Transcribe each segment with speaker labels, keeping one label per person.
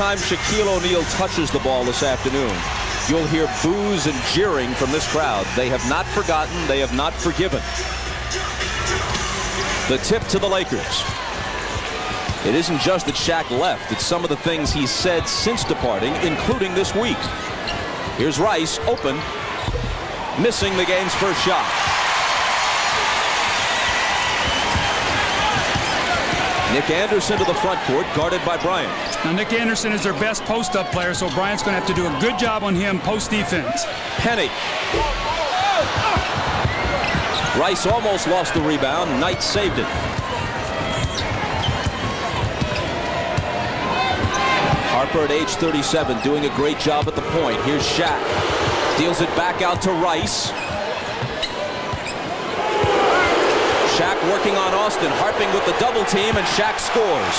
Speaker 1: time Shaquille O'Neal touches the ball this afternoon, you'll hear boos and jeering from this crowd. They have not forgotten. They have not forgiven. The tip to the Lakers. It isn't just that Shaq left. It's some of the things he's said since departing, including this week. Here's Rice, open, missing the game's first shot. Nick Anderson to the front court, guarded by Bryant.
Speaker 2: Now, Nick Anderson is their best post-up player, so Bryant's going to have to do a good job on him post-defense.
Speaker 1: Penny. Rice almost lost the rebound. Knight saved it. Harper at age 37 doing a great job at the point. Here's Shaq. Deals it back out to Rice. Shaq working on Austin, harping with the double team, and Shaq scores.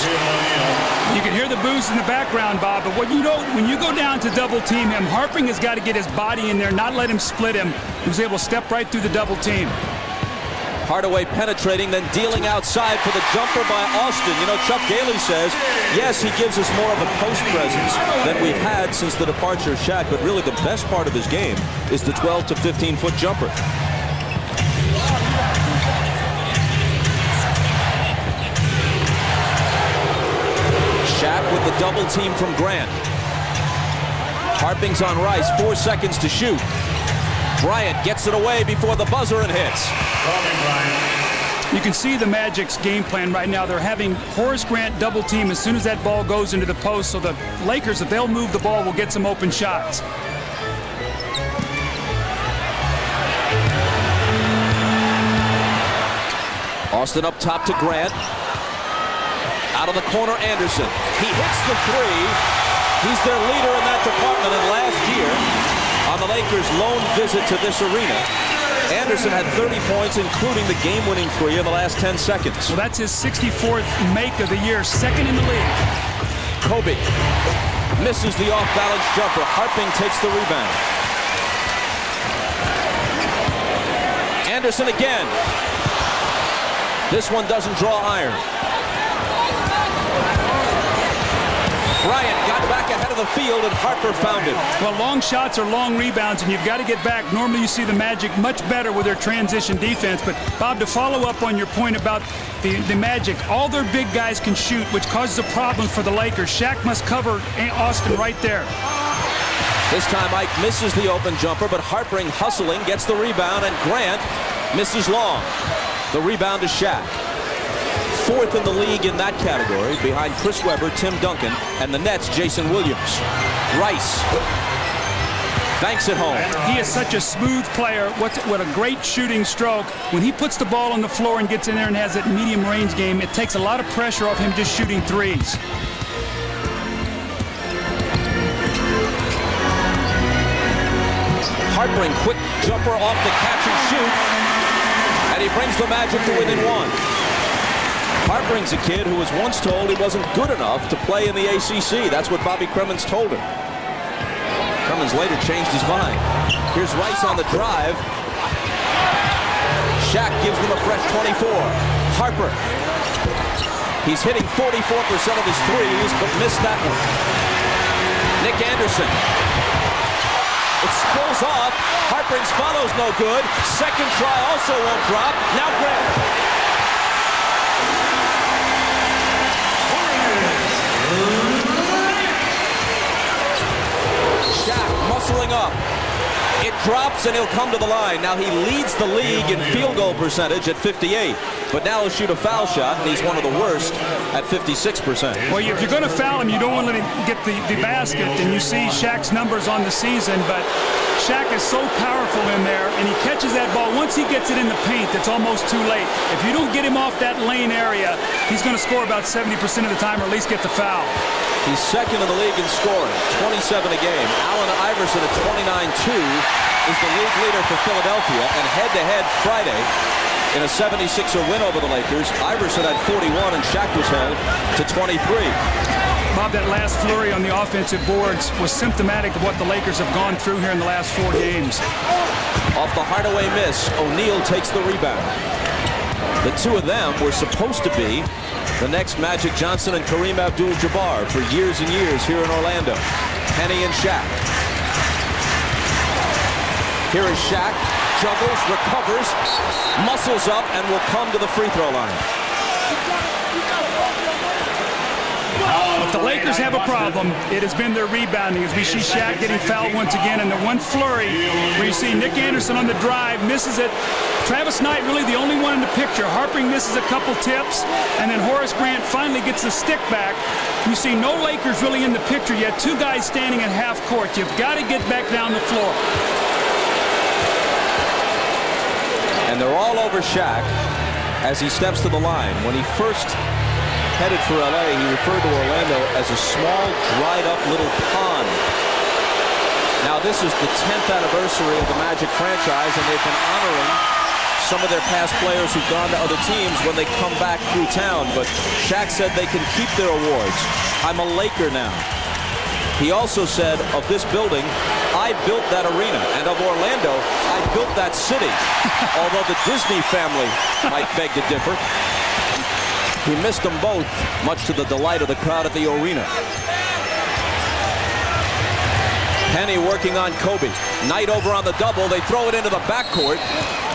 Speaker 2: You can hear the boos in the background, Bob, but what you don't, when you go down to double team him, Harping has got to get his body in there, not let him split him. He was able to step right through the double team.
Speaker 1: Hardaway penetrating, then dealing outside for the jumper by Austin. You know, Chuck Daly says, yes, he gives us more of a post presence than we've had since the departure of Shaq, but really the best part of his game is the 12 to 15-foot jumper. Shaq with the double team from Grant. Harping's on Rice, 4 seconds to shoot. Bryant gets it away before the buzzer and hits.
Speaker 2: You can see the Magic's game plan right now. They're having Horace Grant double team as soon as that ball goes into the post, so the Lakers, if they'll move the ball, will get some open shots.
Speaker 1: Austin up top to Grant. Out of the corner, Anderson. He hits the three. He's their leader in that department, and last year, on the Lakers' lone visit to this arena, Anderson had 30 points, including the game-winning three in the last 10 seconds.
Speaker 2: Well, that's his 64th make of the year, second in the league.
Speaker 1: Kobe misses the off-balance jumper. Harping takes the rebound. Anderson again. This one doesn't draw iron. Bryant got back ahead of the field, and Harper found it.
Speaker 2: Well, long shots are long rebounds, and you've got to get back. Normally you see the Magic much better with their transition defense. But, Bob, to follow up on your point about the Magic, all their big guys can shoot, which causes a problem for the Lakers. Shaq must cover Austin right there.
Speaker 1: This time Ike misses the open jumper, but Harpering hustling gets the rebound, and Grant misses long. The rebound to Shaq. Fourth in the league in that category, behind Chris Webber, Tim Duncan, and the Nets' Jason Williams. Rice banks it home.
Speaker 2: He is such a smooth player. What a great shooting stroke. When he puts the ball on the floor and gets in there and has that medium range game, it takes a lot of pressure off him just shooting threes.
Speaker 1: Harpering, quick jumper off the catch and shoot, and he brings the Magic to within one. Harpering's a kid who was once told he wasn't good enough to play in the ACC. That's what Bobby Cremins told him. Cremins later changed his mind. Here's Rice on the drive. Shaq gives them a fresh 24. Harper. He's hitting 44% of his threes, but missed that one. Nick Anderson. It spills off. Harpering's follows no good. Second try also won't drop. Now Grant. Shaq muscling up. It drops and he'll come to the line. Now he leads the league in field goal percentage at 58. But now he'll shoot a foul shot, and he's one of the worst at 56%.
Speaker 2: Well, if you're going to foul him, you don't want to let him get the basket. And you see Shaq's numbers on the season, but Shaq is so powerful in there, and he catches that ball. Once he gets it in the paint, it's almost too late. If you don't get him off that lane area, he's going to score about 70% of the time, or at least get the foul.
Speaker 1: He's second in the league in scoring, 27 a game. Allen Iverson at 29-2 is the league leader for Philadelphia, and head-to-head Friday in a 76er win over the Lakers, Iverson had 41 and Shaq was held to 23.
Speaker 2: Bob, that last flurry on the offensive boards was symptomatic of what the Lakers have gone through here in the last 4 games.
Speaker 1: Off the Hardaway miss, O'Neal takes the rebound. The two of them were supposed to be the next Magic Johnson and Kareem Abdul-Jabbar for years and years here in Orlando. Penny and Shaq. Here is Shaq, juggles, recovers, muscles up, and will come to the free throw line.
Speaker 2: If the Lakers have a problem, it has been their rebounding, as we see Shaq getting fouled once again, and the one flurry where you see Nick Anderson on the drive, misses it. Travis Knight really the only one in the picture. Harpring misses a couple tips, and then Horace Grant finally gets the stick back. You see no Lakers really in the picture yet. Two guys standing at half court. You've got to get back down the floor.
Speaker 1: And they're all over Shaq as he steps to the line. When he first headed for LA, he referred to Orlando as a small, dried-up little pond. Now, this is the 10th anniversary of the Magic franchise, and they've been honoring some of their past players who've gone to other teams when they come back through town. But Shaq said they can keep their awards. I'm a Laker now. He also said of this building, I built that arena, and of Orlando, I built that city. Although the Disney family might beg to differ. He missed them both, much to the delight of the crowd at the arena. Penny working on Kobe. Knight over on the double. They throw it into the backcourt,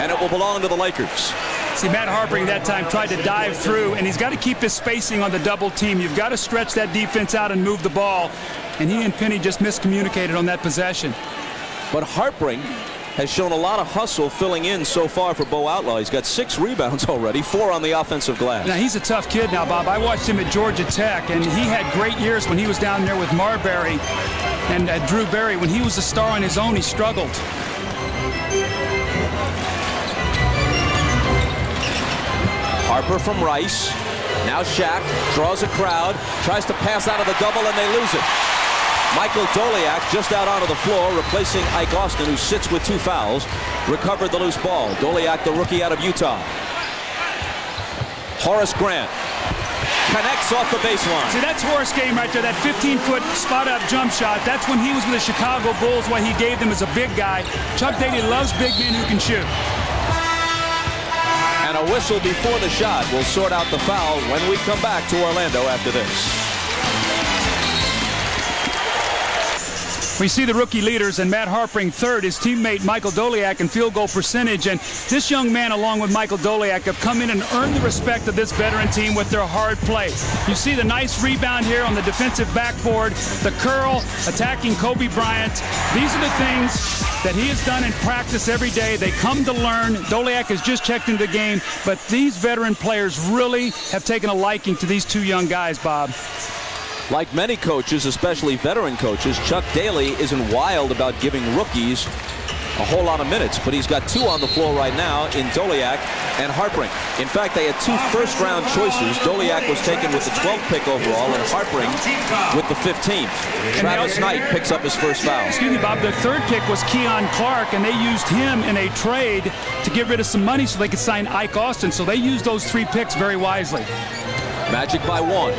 Speaker 1: and it will belong to the Lakers.
Speaker 2: See, Matt Harpring that time tried to dive through, and he's got to keep his spacing on the double team. You've got to stretch that defense out and move the ball. And he and Penny just miscommunicated on that possession.
Speaker 1: But Harpring has shown a lot of hustle filling in so far for Bo Outlaw. He's got 6 rebounds already, 4 on the offensive glass.
Speaker 2: Now, he's a tough kid now, Bob. I watched him at Georgia Tech, and he had great years when he was down there with Marbury and Drew Berry. When he was a star on his own, he struggled.
Speaker 1: Harper from Rice. Now Shaq draws a crowd, tries to pass out of the double, and they lose it. Michael Doliak just out onto the floor, replacing Ike Austin, who sits with 2 fouls, recovered the loose ball. Doliak, the rookie out of Utah. Horace Grant connects off the baseline.
Speaker 2: See, that's Horace game right there, that 15-foot spot-up jump shot. That's when he was with the Chicago Bulls, what he gave them as a big guy. Chuck Daly loves big men who can shoot.
Speaker 1: And a whistle before the shot will sort out the foul when we come back to Orlando after this.
Speaker 2: We see the rookie leaders, and Matt Harpring third, his teammate Michael Doliak in field goal percentage. And this young man, along with Michael Doliak, have come in and earned the respect of this veteran team with their hard play. You see the nice rebound here on the defensive backboard, the curl, attacking Kobe Bryant. These are the things that he has done in practice every day. They come to learn. Doliak has just checked into the game, but these veteran players really have taken a liking to these 2 young guys, Bob.
Speaker 1: Like many coaches, especially veteran coaches, Chuck Daly isn't wild about giving rookies a whole lot of minutes, but he's got 2 on the floor right now in Doliak and Harpring. In fact, they had 2 first-round choices. Doliak was taken with the 12th pick overall, and Harpring with the 15th. Travis Knight picks up his first foul.
Speaker 2: Excuse me, Bob. The 3rd pick was Keon Clark, and they used him in a trade to get rid of some money so they could sign Ike Austin. So they used those 3 picks very wisely.
Speaker 1: Magic by 1.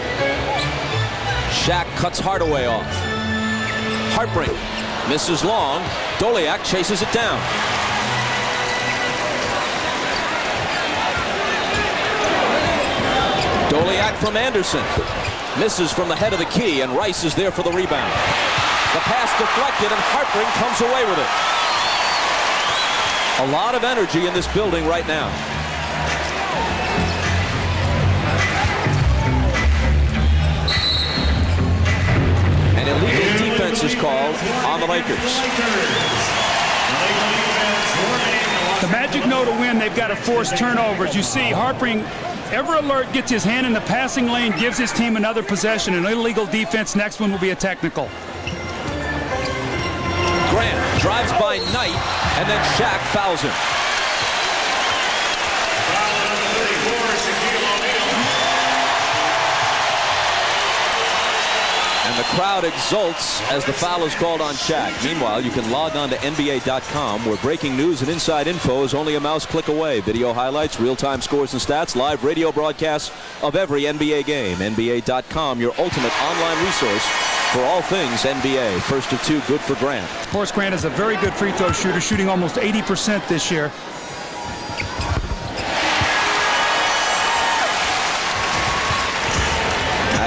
Speaker 1: Shaq cuts Hardaway off. Harpring misses long. Doliak chases it down. Doliak from Anderson. Misses from the head of the key, and Rice is there for the rebound. The pass deflected, and Harpring comes away with it. A lot of energy in this building right now. An illegal defense is called on the Lakers.
Speaker 2: The Magic know to win, they've got to force turnovers. You see, Harpring, ever alert, gets his hand in the passing lane, gives his team another possession. An illegal defense. Next one will be a technical.
Speaker 1: Grant drives by Knight, and then Shaq fouls him. And the crowd exults as the foul is called on Shaq. Meanwhile, you can log on to NBA.com, where breaking news and inside info is only a mouse click away. Video highlights, real-time scores and stats, live radio broadcasts of every NBA game. NBA.com, your ultimate online resource for all things NBA. First of 2, good for Grant.
Speaker 2: Horace Grant is a very good free throw shooter, shooting almost 80% this year.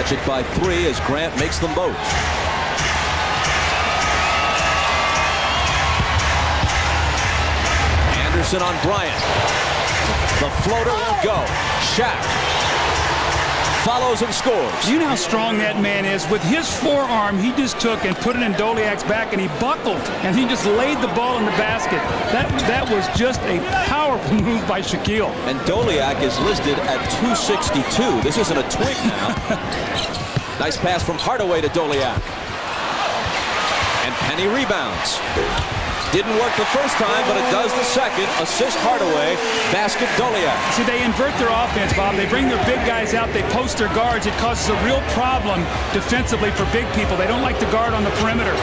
Speaker 1: Magic by 3 as Grant makes them both. Anderson on Bryant. The floater will go. Shaq follows and scores.
Speaker 2: You know how strong that man is. With his forearm, he just took and put it in Doliak's back, and he buckled, and he just laid the ball in the basket. That was just a powerful move by Shaquille.
Speaker 1: And Doliak is listed at 262. This isn't a twig now. Nice pass from Hardaway to Doliak. And Penny rebounds. Didn't work the first time, but it does the second. Assist Hardaway, basket Doliak.
Speaker 2: See, they invert their offense, Bob. They bring their big guys out. They post their guards. It causes a real problem defensively for big people. They don't like to guard on the perimeter.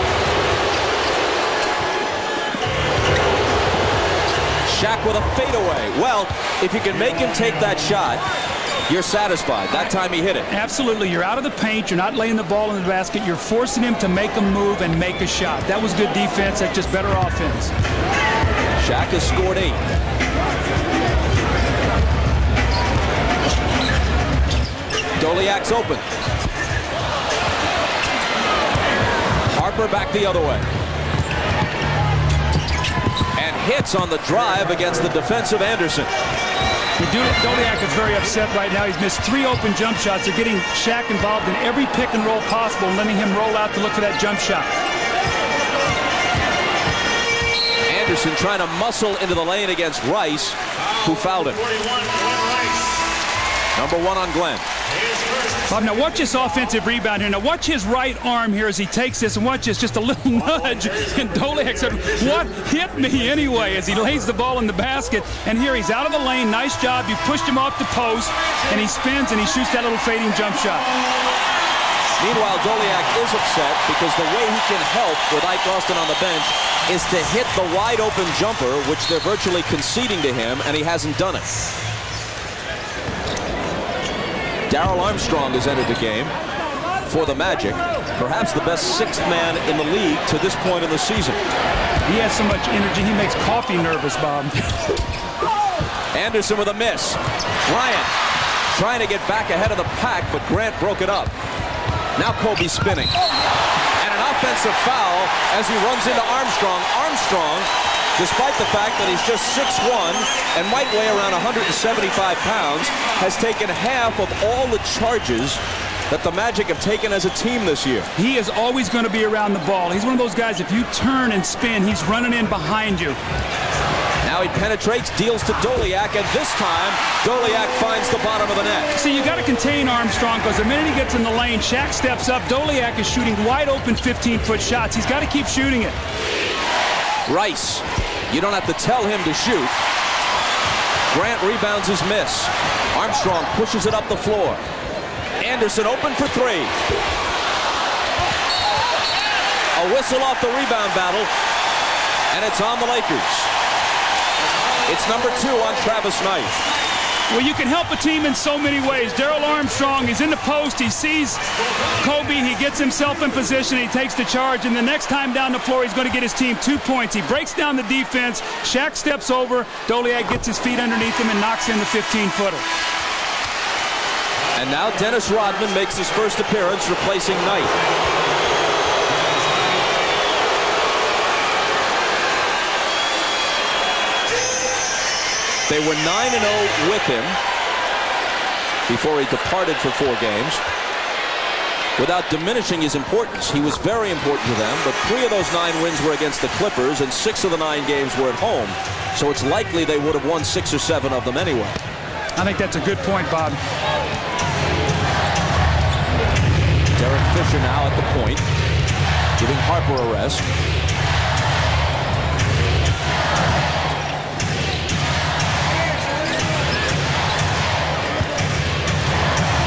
Speaker 1: Shaq with a fadeaway. Well, if you can make him take that shot, you're satisfied. That time he hit it.
Speaker 2: Absolutely. You're out of the paint. You're not laying the ball in the basket. You're forcing him to make a move and make a shot. That was good defense. That's just better offense.
Speaker 1: Shaq has scored 8. Doliak's open. Harper back the other way. And hits on the drive against the defensive Anderson.
Speaker 2: Doliak is very upset right now. He's missed 3 open jump shots. They're getting Shaq involved in every pick and roll possible and letting him roll out to look for that jump shot.
Speaker 1: Anderson trying to muscle into the lane against Rice, who fouled him. Number 1 on Glenn.
Speaker 2: Bob, now watch this offensive rebound here. Now watch his right arm here as he takes this, and watch this, just a little nudge. And Doliak said, what hit me anyway, as he lays the ball in the basket. And here he's out of the lane. Nice job. You pushed him off the post, and he spins, and he shoots that little fading jump shot.
Speaker 1: Meanwhile, Doliak is upset because the way he can help with Ike Austin on the bench is to hit the wide-open jumper, which they're virtually conceding to him, and he hasn't done it. Darrell Armstrong has entered the game for the Magic, perhaps the best 6th man in the league to this point in the season.
Speaker 2: He has so much energy, he makes coffee nervous, Bob.
Speaker 1: Anderson with a miss. Bryant trying to get back ahead of the pack, but Grant broke it up. Now Kobe spinning. And an offensive foul as he runs into Armstrong. Armstrong, despite the fact that he's just 6'1" and might weigh around 175 pounds, has taken half of all the charges that the Magic have taken as a team this year.
Speaker 2: He is always going to be around the ball. He's one of those guys, if you turn and spin, he's running in behind you.
Speaker 1: Now he penetrates, deals to Doliak, and this time Doliak finds the bottom of the net.
Speaker 2: See, you got to contain Armstrong, because the minute he gets in the lane, Shaq steps up. Doliak is shooting wide open 15-foot shots. He's got to keep shooting it.
Speaker 1: Rice, you don't have to tell him to shoot. Grant rebounds his miss. Armstrong pushes it up the floor. Anderson open for 3. A whistle off the rebound battle, and it's on the Lakers. It's number 2 on Travis Knight.
Speaker 2: Well, you can help a team in so many ways. Darrell Armstrong, he's in the post, he sees Kobe, he gets himself in position, he takes the charge, and the next time down the floor, he's going to get his team 2 points. He breaks down the defense, Shaq steps over, Doliak gets his feet underneath him and knocks in the 15-footer.
Speaker 1: And now Dennis Rodman makes his first appearance, replacing Knight. They were 9-0 with him before he departed for 4 games. Without diminishing his importance, he was very important to them, but 3 of those 9 wins were against the Clippers, and 6 of the 9 games were at home. So it's likely they would have won 6 or 7 of them anyway.
Speaker 2: I think that's a good point, Bob.
Speaker 1: Derek Fisher now at the point, giving Harper a rest.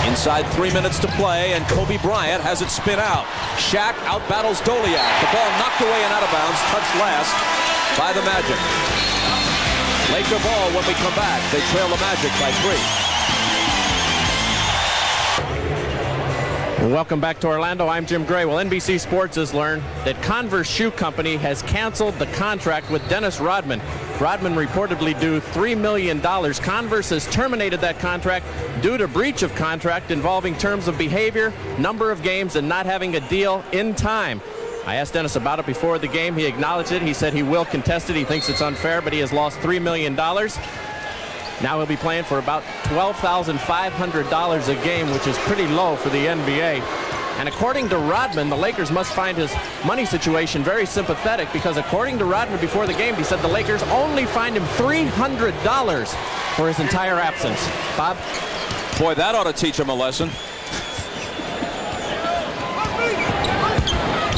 Speaker 1: Inside 3 minutes to play, and Kobe Bryant has it spin out. Shaq outbattles Doliak. The ball knocked away and out of bounds, touched last by the Magic. Laker ball when we come back. They trail the Magic by 3.
Speaker 3: Welcome back to Orlando. I'm Jim Gray. Well, NBC Sports has learned that Converse Shoe Company has canceled the contract with Dennis Rodman. Rodman reportedly due $3 million. Converse has terminated that contract due to breach of contract involving terms of behavior, number of games, and not having a deal in time. I asked Dennis about it before the game. He acknowledged it. He said he will contest it. He thinks it's unfair, but he has lost $3 million. Now he'll be playing for about $12,500 a game, which is pretty low for the NBA. And according to Rodman, the Lakers must find his money situation very sympathetic, because according to Rodman before the game, he said the Lakers only fined him $300 for his entire absence. Bob?
Speaker 1: Boy, that ought to teach him a lesson.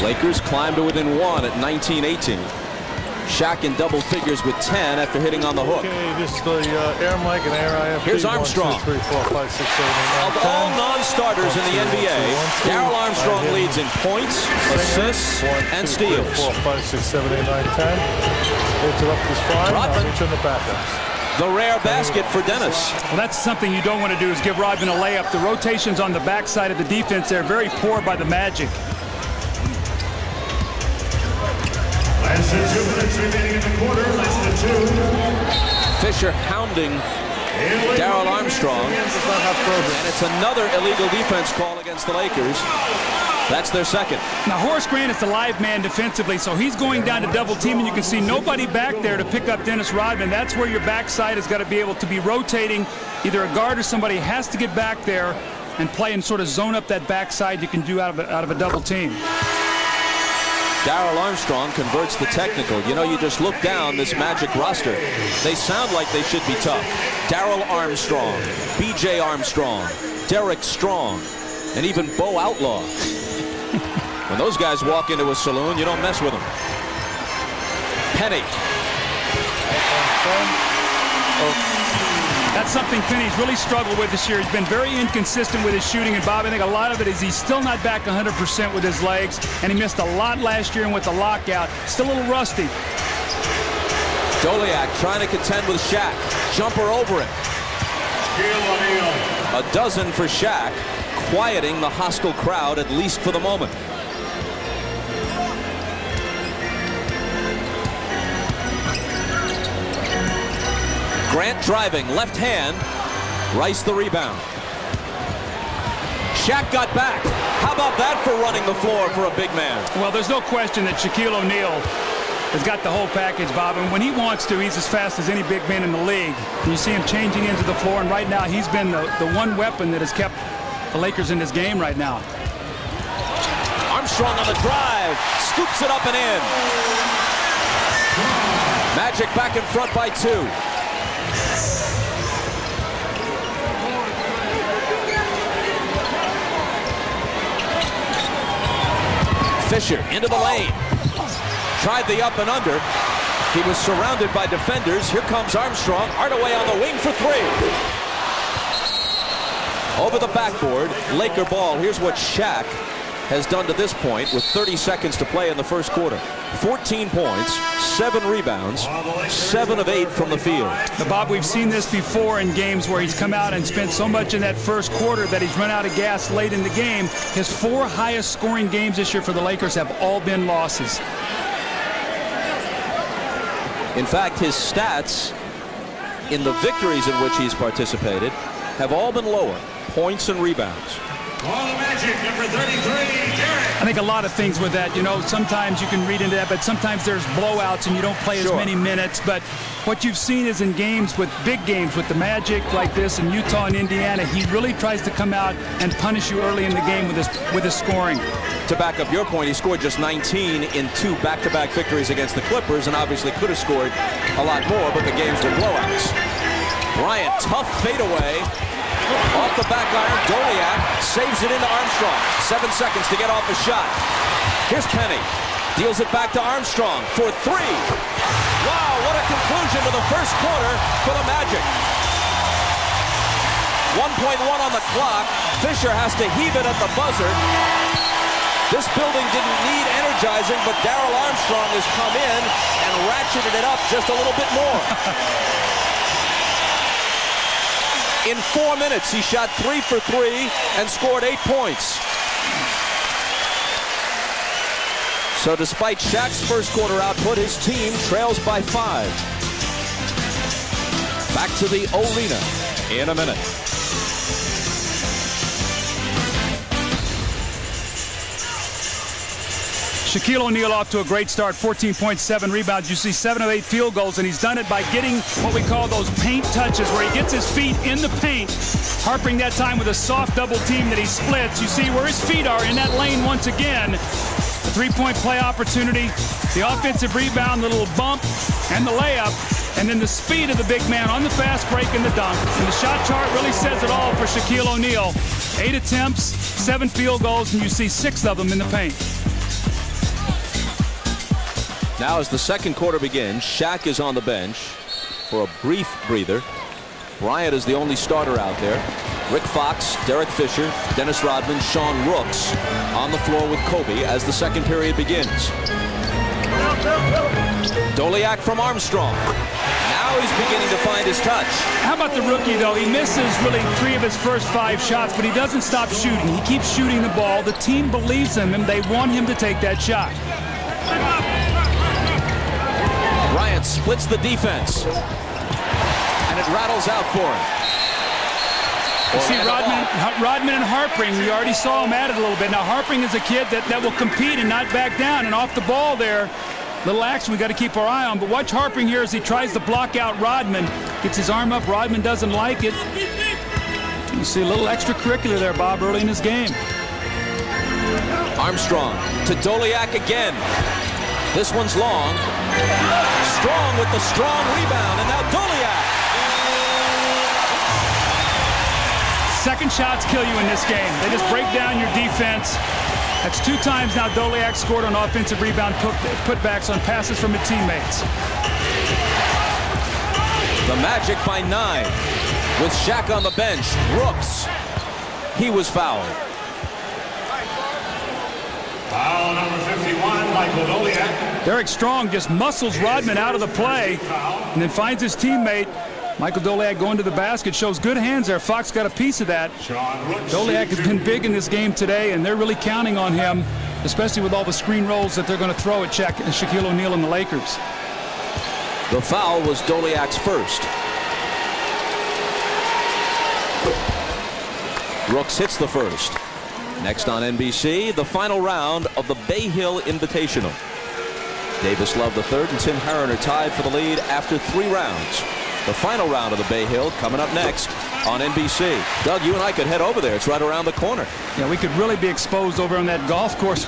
Speaker 1: Lakers climb to within 1 at 19-18. Shaq in double figures with 10 after hitting on the hook.
Speaker 4: Okay, just the air mic and air IFP.
Speaker 1: Here's Armstrong.
Speaker 4: 1, 2, 3, 4, 5, 6, 7, 8, 9,
Speaker 1: of all non-starters in the NBA, Darrell Armstrong leads in points, assists, and steals.
Speaker 4: 4, 5, 6, 7, 8, 9, 10. Interrupt is fine.
Speaker 1: Rodman.
Speaker 4: I'll the backups.
Speaker 1: The rare basket for Dennis.
Speaker 2: Well, that's something you don't want to do, is give Rodman a layup. The rotations on the backside of the defense, they're very poor by the Magic.
Speaker 5: Less than 2 minutes remaining in the quarter. Less than 2.
Speaker 1: Fisher hounding Darrell Armstrong. And it's another illegal defense call against the Lakers. That's their second.
Speaker 2: Now, Horace Grant is the live man defensively, so he's going down to double team, and you can see nobody back there to pick up Dennis Rodman. That's where your backside has got to be able to be rotating. Either a guard or somebody has to get back there and play and sort of zone up that backside you can do out of a double team.
Speaker 1: Darrell Armstrong converts the technical. You know, you just look down this Magic roster. They sound like they should be tough. Darrell Armstrong, B.J. Armstrong, Derek Strong, and even Bo Outlaw. When those guys walk into a saloon, you don't mess with them. Penny.
Speaker 2: That's something Penny's really struggled with this year. He's been very inconsistent with his shooting, and Bob, I think a lot of it is he's still not back 100% with his legs, and he missed a lot last year and with the lockout. Still a little rusty.
Speaker 1: Doliak trying to contend with Shaq. Jumper over it. A dozen for Shaq, quieting the hostile crowd, at least for the moment. Grant driving, left hand. Rice the rebound. Shaq got back. How about that for running the floor for a big man?
Speaker 2: Well, there's no question that Shaquille O'Neal has got the whole package, Bob. And when he wants to, he's as fast as any big man in the league. And you see him changing into the floor, and right now he's been the one weapon that has kept the Lakers in this game right now.
Speaker 1: Armstrong on the drive. Scoops it up and in. Magic back in front by 2. Fisher into the lane. Tried the up and under. He was surrounded by defenders. Here comes Armstrong. Hardaway on the wing for 3. Over the backboard. Laker ball. Here's what Shaq has done to this point with 30 seconds to play in the first quarter. 14 points, 7 rebounds, 7 of 8 from the field.
Speaker 2: Now, Bob, we've seen this before in games where he's come out and spent so much in that first quarter that he's run out of gas late in the game. His 4 highest scoring games this year for the Lakers have all been losses.
Speaker 1: In fact, his stats in the victories in which he's participated have all been lower. Points and rebounds.
Speaker 5: Magic, number 33, Derek.
Speaker 2: I think a lot of things with that, you know, sometimes you can read into that, but sometimes there's blowouts and you don't play as many minutes. But what you've seen is in games with big games with the Magic like this in Utah and Indiana, he really tries to come out and punish you early in the game with his scoring.
Speaker 1: To back up your point, he scored just 19 in 2 back-to-back victories against the Clippers, and obviously could have scored a lot more, but the games were blowouts. Bryant, tough fadeaway. Off the back iron, Doliak saves it into Armstrong. 7 seconds to get off the shot. Here's Penny. Deals it back to Armstrong for 3. Wow, what a conclusion to the first quarter for the Magic. 1.1 on the clock. Fisher has to heave it at the buzzer. This building didn't need energizing, but Darrell Armstrong has come in and ratcheted it up just a little bit more. In 4 minutes, he shot 3 for 3 and scored 8 points. So despite Shaq's first quarter output, his team trails by 5. Back to the arena in a minute.
Speaker 2: Shaquille O'Neal off to a great start, 14.7 rebounds. You see 7 of 8 field goals, and he's done it by getting what we call those paint touches, where he gets his feet in the paint. Harpering that time with a soft double team that he splits. You see where his feet are in that lane once again. The three-point play opportunity, the offensive rebound, the little bump, and the layup. And then the speed of the big man on the fast break and the dunk. And the shot chart really says it all for Shaquille O'Neal. 8 attempts, 7 field goals, and you see 6 of them in the paint.
Speaker 1: Now as the second quarter begins, Shaq is on the bench for a brief breather. Bryant is the only starter out there. Rick Fox, Derek Fisher, Dennis Rodman, Sean Rooks on the floor with Kobe as the second period begins. Doliak from Armstrong. Now he's beginning to find his touch.
Speaker 2: How about the rookie, though? He misses really 3 of his first 5 shots, but he doesn't stop shooting. He keeps shooting the ball. The team believes in him. They want him to take that shot.
Speaker 1: Bryant splits the defense, and it rattles out for him.
Speaker 2: You see Rodman and Harpring, you already saw him at it a little bit. Now Harpring is a kid that will compete and not back down, and off the ball there, little action we got to keep our eye on. But watch Harpring here as he tries to block out Rodman. Gets his arm up, Rodman doesn't like it. You see a little extracurricular there, Bob, early in his game.
Speaker 1: Armstrong to Doliak again. This one's long. Strong with the strong rebound, and now Doliak.
Speaker 2: Second shots kill you in this game. They just break down your defense. That's 2 times now Doliak scored on offensive rebound putbacks on passes from his teammates.
Speaker 1: The Magic by 9 with Shaq on the bench. Rooks. He was fouled.
Speaker 5: Foul number 51, Michael Doliak.
Speaker 2: Derek Strong just muscles Rodman out of the play and then finds his teammate. Michael Doliak going to the basket, shows good hands there. Fox got a piece of that. Doliak has been big in this game today, and they're really counting on him, especially with all the screen rolls that they're going to throw at Shaquille O'Neal and the Lakers.
Speaker 1: The foul was Doliak's first. Rooks hits the first. Next on NBC, the final round of the Bay Hill Invitational. Davis Love III and Tim Herron are tied for the lead after 3 rounds. The final round of the Bay Hill coming up next on NBC. Doug, you and I could head over there. It's right around the corner.
Speaker 2: Yeah, we could really be exposed over on that golf course.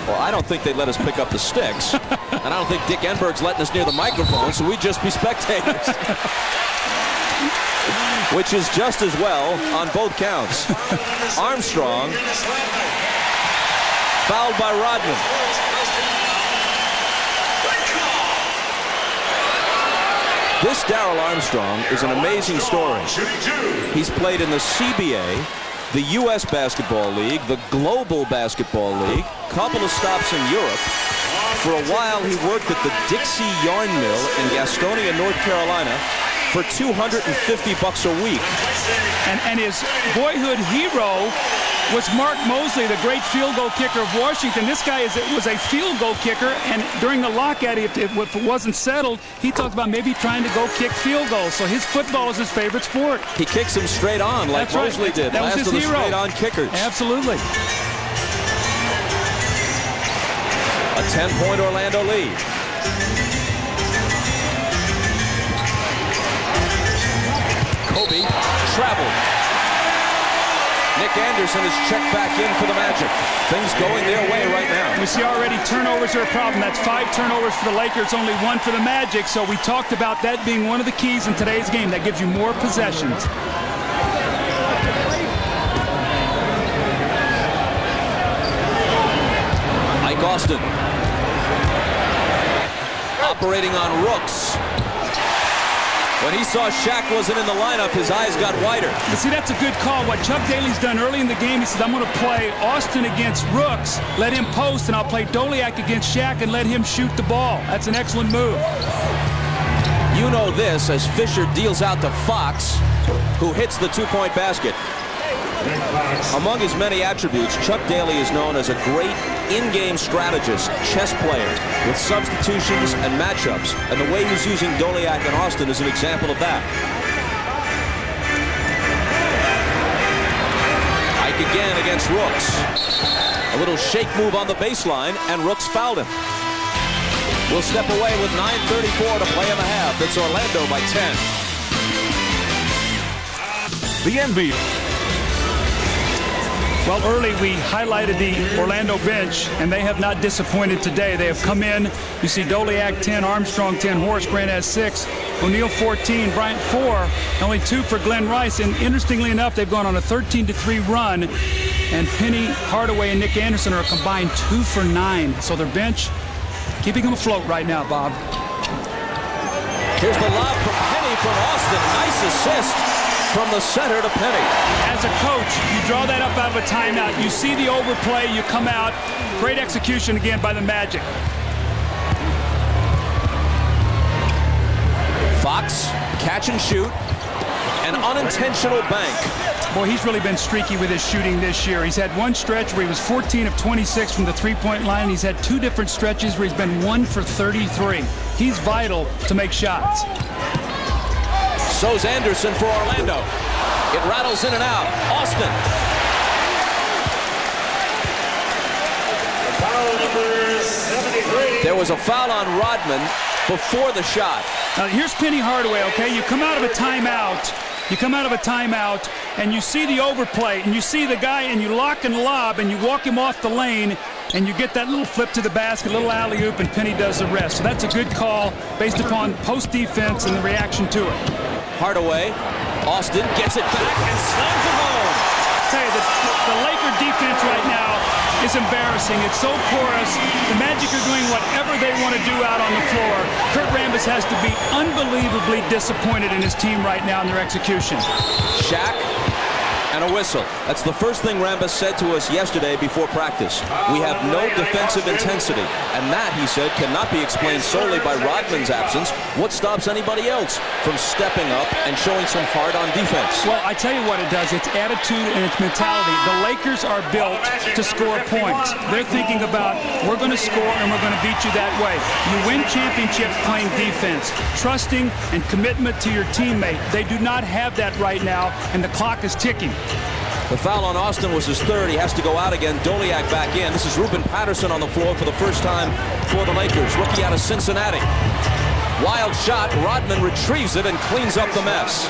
Speaker 1: Well, I don't think they'd let us pick up the sticks. And I don't think Dick Enberg's letting us near the microphone, so we'd just be spectators. Which is just as well on both counts. Armstrong fouled by Rodman. This Darrell Armstrong is an amazing story. He's played in the CBA, the U.S. Basketball League, the Global Basketball League, couple of stops in Europe. For a while, he worked at the Dixie Yarn Mill in Gastonia, North Carolina, for $250 a week.
Speaker 2: And his boyhood hero was Mark Mosley, the great field goal kicker of Washington. This guy was a field goal kicker, and during the lockout, if it wasn't settled, he talked about maybe trying to go kick field goals. So his football is his favorite sport.
Speaker 1: He kicks him straight on like Mosley did.
Speaker 2: That was his hero.
Speaker 1: Straight on kickers.
Speaker 2: Absolutely.
Speaker 1: A 10-point Orlando lead. Kobe traveled. Nick Anderson is checked back in for the Magic. Things going their way right now.
Speaker 2: We see already turnovers are a problem. That's 5 turnovers for the Lakers, only 1 for the Magic. So we talked about that being one of the keys in today's game. That gives you more possessions.
Speaker 1: Mike Austin operating on Rooks. When he saw Shaq wasn't in the lineup, his eyes got wider.
Speaker 2: But see, that's a good call. What Chuck Daly's done early in the game, he said, I'm going to play Austin against Rooks, let him post, and I'll play Doliak against Shaq and let him shoot the ball. That's an excellent move.
Speaker 1: You know this as Fisher deals out to Fox, who hits the 2-point basket. Among his many attributes, Chuck Daly is known as a great in-game strategist, chess player, with substitutions and matchups. And the way he's using Doliak and Austin is an example of that. Ike again against Rooks. A little shake move on the baseline, and Rooks fouled him. We'll step away with 9:34 to play in the half. It's Orlando by 10.
Speaker 2: The NBA. Well, early we highlighted the Orlando bench, and they have not disappointed today. They have come in. You see Doliak 10, Armstrong 10, Horace Grant has 6, O'Neal 14, Bryant 4, only 2 for Glenn Rice. And interestingly enough, they've gone on a 13-3 run, and Penny Hardaway and Nick Anderson are a combined 2 for 9. So their bench keeping them afloat right now, Bob.
Speaker 1: Here's the lob from Penny from Austin. Nice assist from the center to Penny.
Speaker 2: As a coach, you draw that up out of a timeout. You see the overplay, you come out. Great execution again by the Magic.
Speaker 1: Fox, catch and shoot. An unintentional bank.
Speaker 2: Boy, he's really been streaky with his shooting this year. He's had one stretch where he was 14 of 26 from the three-point line. He's had 2 different stretches where he's been 1 for 33. He's vital to make shots.
Speaker 1: So's Anderson for Orlando. It rattles in and out. Austin.
Speaker 5: Foul number 73.
Speaker 1: There was a foul on Rodman before the shot.
Speaker 2: Now, here's Penny Hardaway, okay? You come out of a timeout. You come out of a timeout, and you see the overplay, and you see the guy, and you lock and lob, and you walk him off the lane, and you get that little flip to the basket, little alley-oop, and Penny does the rest. So that's a good call based upon post-defense and the reaction to it.
Speaker 1: Hardaway, Austin gets it back and slams it home.
Speaker 2: I tell you, the Laker defense right now is embarrassing. It's so porous. The Magic are doing whatever they want to do out on the floor. Kurt Rambis has to be unbelievably disappointed in his team right now in their execution.
Speaker 1: Shaq and a whistle. That's the first thing Rambis said to us yesterday before practice. We have no defensive intensity, and that, he said, cannot be explained solely by Rodman's absence. What stops anybody else from stepping up and showing some heart on defense?
Speaker 2: Well, I tell you what it does. It's attitude and it's mentality. The Lakers are built to score points. They're thinking about, we're going to score and we're going to beat you that way. You win championships playing defense, trusting and commitment to your teammate. They do not have that right now, and the clock is ticking.
Speaker 1: The foul on Austin was his 3rd. He has to go out again. Doliak back in. This is Ruben Patterson on the floor for the first time for the Lakers. Rookie out of Cincinnati. Wild shot. Rodman retrieves it and cleans up the mess.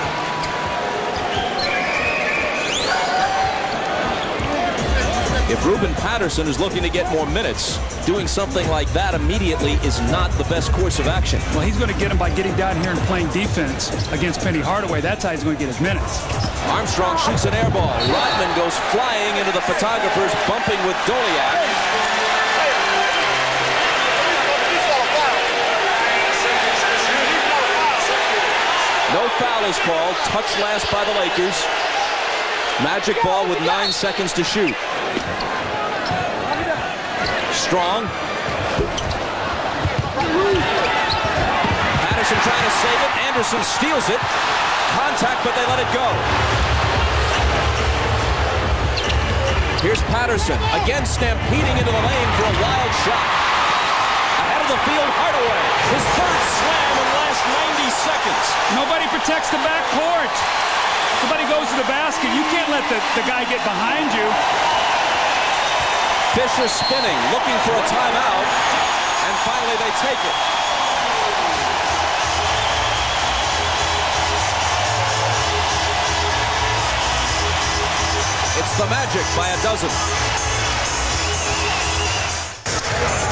Speaker 1: If Ruben Patterson is looking to get more minutes, doing something like that immediately is not the best course of action.
Speaker 2: Well, he's going to get him by getting down here and playing defense against Penny Hardaway. That's how he's going to get his minutes.
Speaker 1: Armstrong shoots an air ball. Rodman goes flying into the photographers, bumping with Doliak. No foul is called. Touch last by the Lakers. Magic ball with 9 seconds to shoot. Strong. Patterson trying to save it. Anderson steals it. Contact, but they let it go. Here's Patterson, again stampeding into the lane for a wild shot. Ahead of the field, Hardaway. His 3rd slam in the last 90 seconds.
Speaker 2: Nobody protects the backcourt. Somebody goes to the basket. You can't let the guy get behind you.
Speaker 1: Fisher spinning, looking for a timeout, and finally they take it. It's the Magic by a dozen.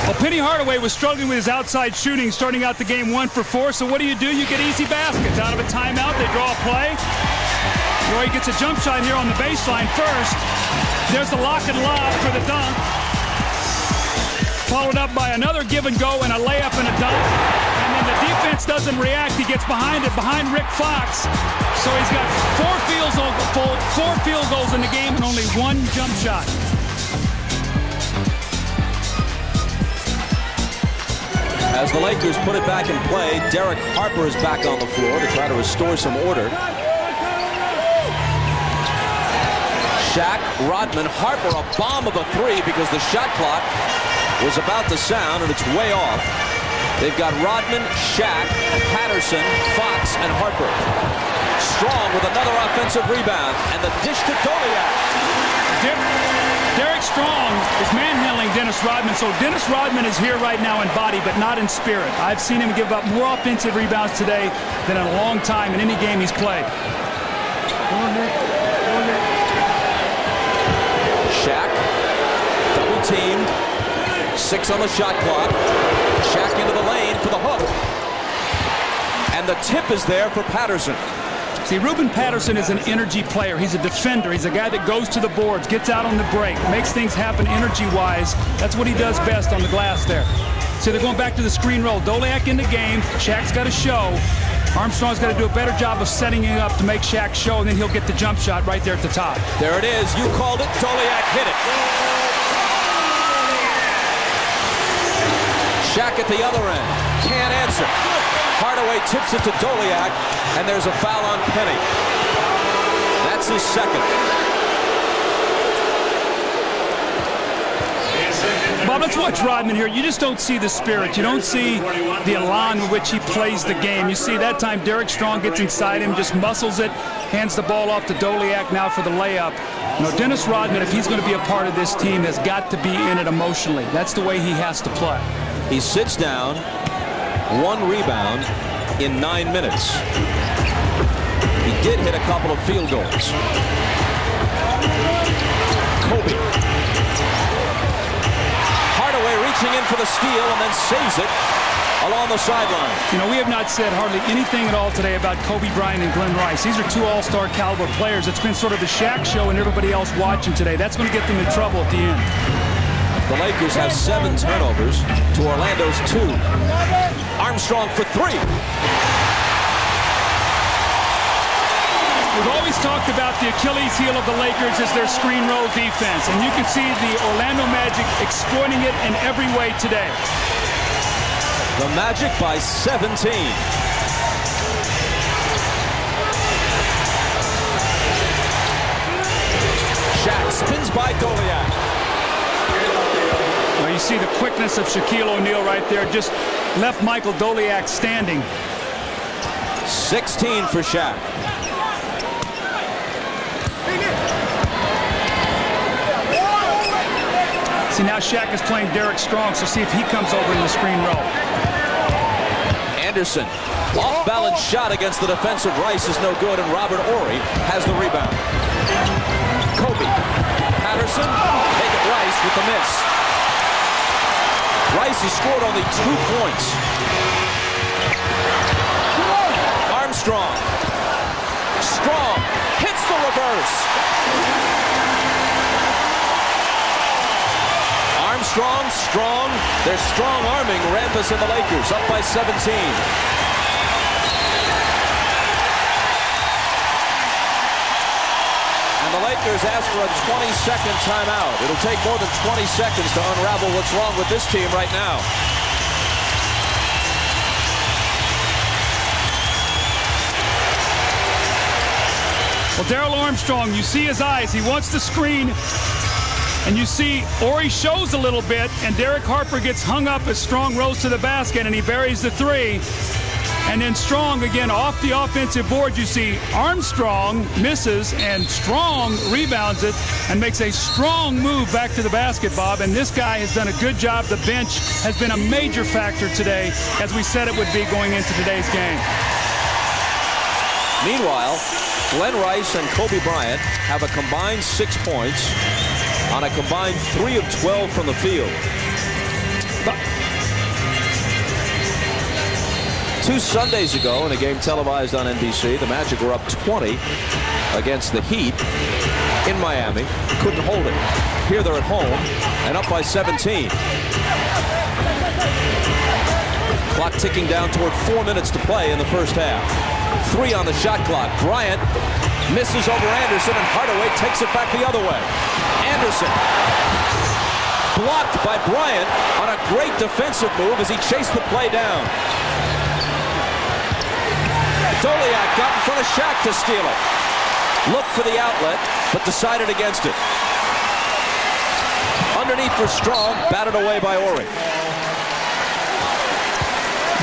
Speaker 2: Well, Penny Hardaway was struggling with his outside shooting, starting out the game 1 for 4. So what do? You get easy baskets. Out of a timeout, they draw a play. Roy gets a jump shot here on the baseline first. There's the lock and lob for the dunk. Followed up by another give and go and a layup and a dunk. And then the defense doesn't react. He gets behind it, behind Rick Fox. So he's got 4 field goals in the game and only 1 jump shot.
Speaker 1: As the Lakers put it back in play, Derek Harper is back on the floor to try to restore some order. Shaq, Rodman, Harper, a bomb of a three because the shot clock was about to sound and it's way off. They've got Rodman, Shaq, Patterson, Fox, and Harper. Strong with another offensive rebound and the dish to Doliak.
Speaker 2: Derek Strong is manhandling Dennis Rodman, so Dennis Rodman is here right now in body, but not in spirit. I've seen him give up more offensive rebounds today than in a long time in any game he's played.
Speaker 1: Shaq, double teamed, 6 on the shot clock. Shaq into the lane for the hook. And the tip is there for Patterson.
Speaker 2: See, Ruben Patterson is an energy player. He's a defender. He's a guy that goes to the boards, gets out on the break, makes things happen energy-wise. That's what he does best on the glass there. So they're going back to the screen roll. Doliak in the game. Shaq's got to show. Armstrong's got to do a better job of setting it up to make Shaq show, and then he'll get the jump shot right there at the top.
Speaker 1: There it is. You called it. Doliak hit it. Shaq at the other end. Can't answer. Hardaway tips it to Doliak, and there's a foul on Penny. That's his second.
Speaker 2: Bob, let's watch Rodman here. You just don't see the spirit. You don't see the elan with which he plays the game. You see that time Derek Strong gets inside him, just muscles it, hands the ball off to Doliak now for the layup. You know, Dennis Rodman, if he's going to be a part of this team, has got to be in it emotionally. That's the way he has to play.
Speaker 1: He sits down, 1 rebound in 9 minutes. He did hit a couple of field goals. Kobe. Hardaway reaching in for the steal and then saves it along the sideline.
Speaker 2: You know, we have not said hardly anything at all today about Kobe Bryant and Glenn Rice. These are 2 all-star caliber players. It's been sort of the Shaq show and everybody else watching today. That's going to get them in trouble at the end.
Speaker 1: The Lakers have 7 turnovers to Orlando's 2. Armstrong for 3.
Speaker 2: We've always talked about the Achilles heel of the Lakers is their screen roll defense, and you can see the Orlando Magic exploiting it in every way today.
Speaker 1: The Magic by 17. Shaq spins by Doliak.
Speaker 2: Well, you see the quickness of Shaquille O'Neal right there, just left Michael Doliak standing.
Speaker 1: 16 for Shaq.
Speaker 2: See, now Shaq is playing Derek Strong, so see if he comes over in the screen roll.
Speaker 1: Anderson, off-balance shot against the defensive Rice is no good, and Robert Horry has the rebound. Kobe, Patterson, take it Rice with the miss. Rice has scored only 2 points. Armstrong, Strong, hits the reverse. Armstrong, Strong, they're strong-arming Rambus and the Lakers, up by 17. And the Lakers ask for a 20-second timeout. It'll take more than 20 seconds to unravel what's wrong with this team right now.
Speaker 2: Well, Darrell Armstrong, you see his eyes. He wants the screen. And you see Horry shows a little bit, and Derek Harper gets hung up as Strong rolls to the basket, and he buries the 3. And then Strong, again, off the offensive board, you see Armstrong misses, and Strong rebounds it and makes a strong move back to the basket, Bob. And this guy has done a good job. The bench has been a major factor today, as we said it would be going into today's game.
Speaker 1: Meanwhile, Glenn Rice and Kobe Bryant have a combined 6 points on a combined 3 of 12 from the field. But 2 Sundays ago, in a game televised on NBC, the Magic were up 20 against the Heat in Miami. Couldn't hold it. Here they're at home and up by 17. Clock ticking down toward 4 minutes to play in the first half. 3 on the shot clock. Bryant misses over Anderson, and Hardaway takes it back the other way. Anderson blocked by Bryant on a great defensive move as he chased the play down. Doliak got in front of Shaq to steal it. Looked for the outlet, but decided against it. Underneath for Strong, batted away by Ori.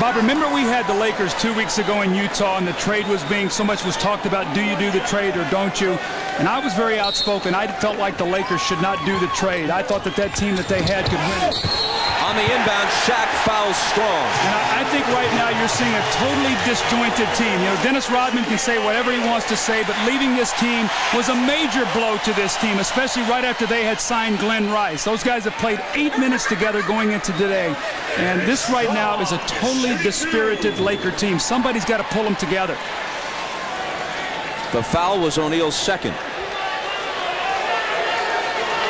Speaker 2: Bob, remember we had the Lakers 2 weeks ago in Utah, and the trade was being, so much was talked about, do you do the trade or don't you? And I was very outspoken. I felt like the Lakers should not do the trade. I thought that that team that they had could win it.
Speaker 1: On the inbound, Shaq fouls Strong.
Speaker 2: And I think right now you're seeing a totally disjointed team. You know, Dennis Rodman can say whatever he wants to say, but leaving this team was a major blow to this team, especially right after they had signed Glenn Rice. Those guys have played 8 minutes together going into today. And this right now is a totally dispirited Laker team. Somebody's got to pull them together.
Speaker 1: The foul was O'Neal's second.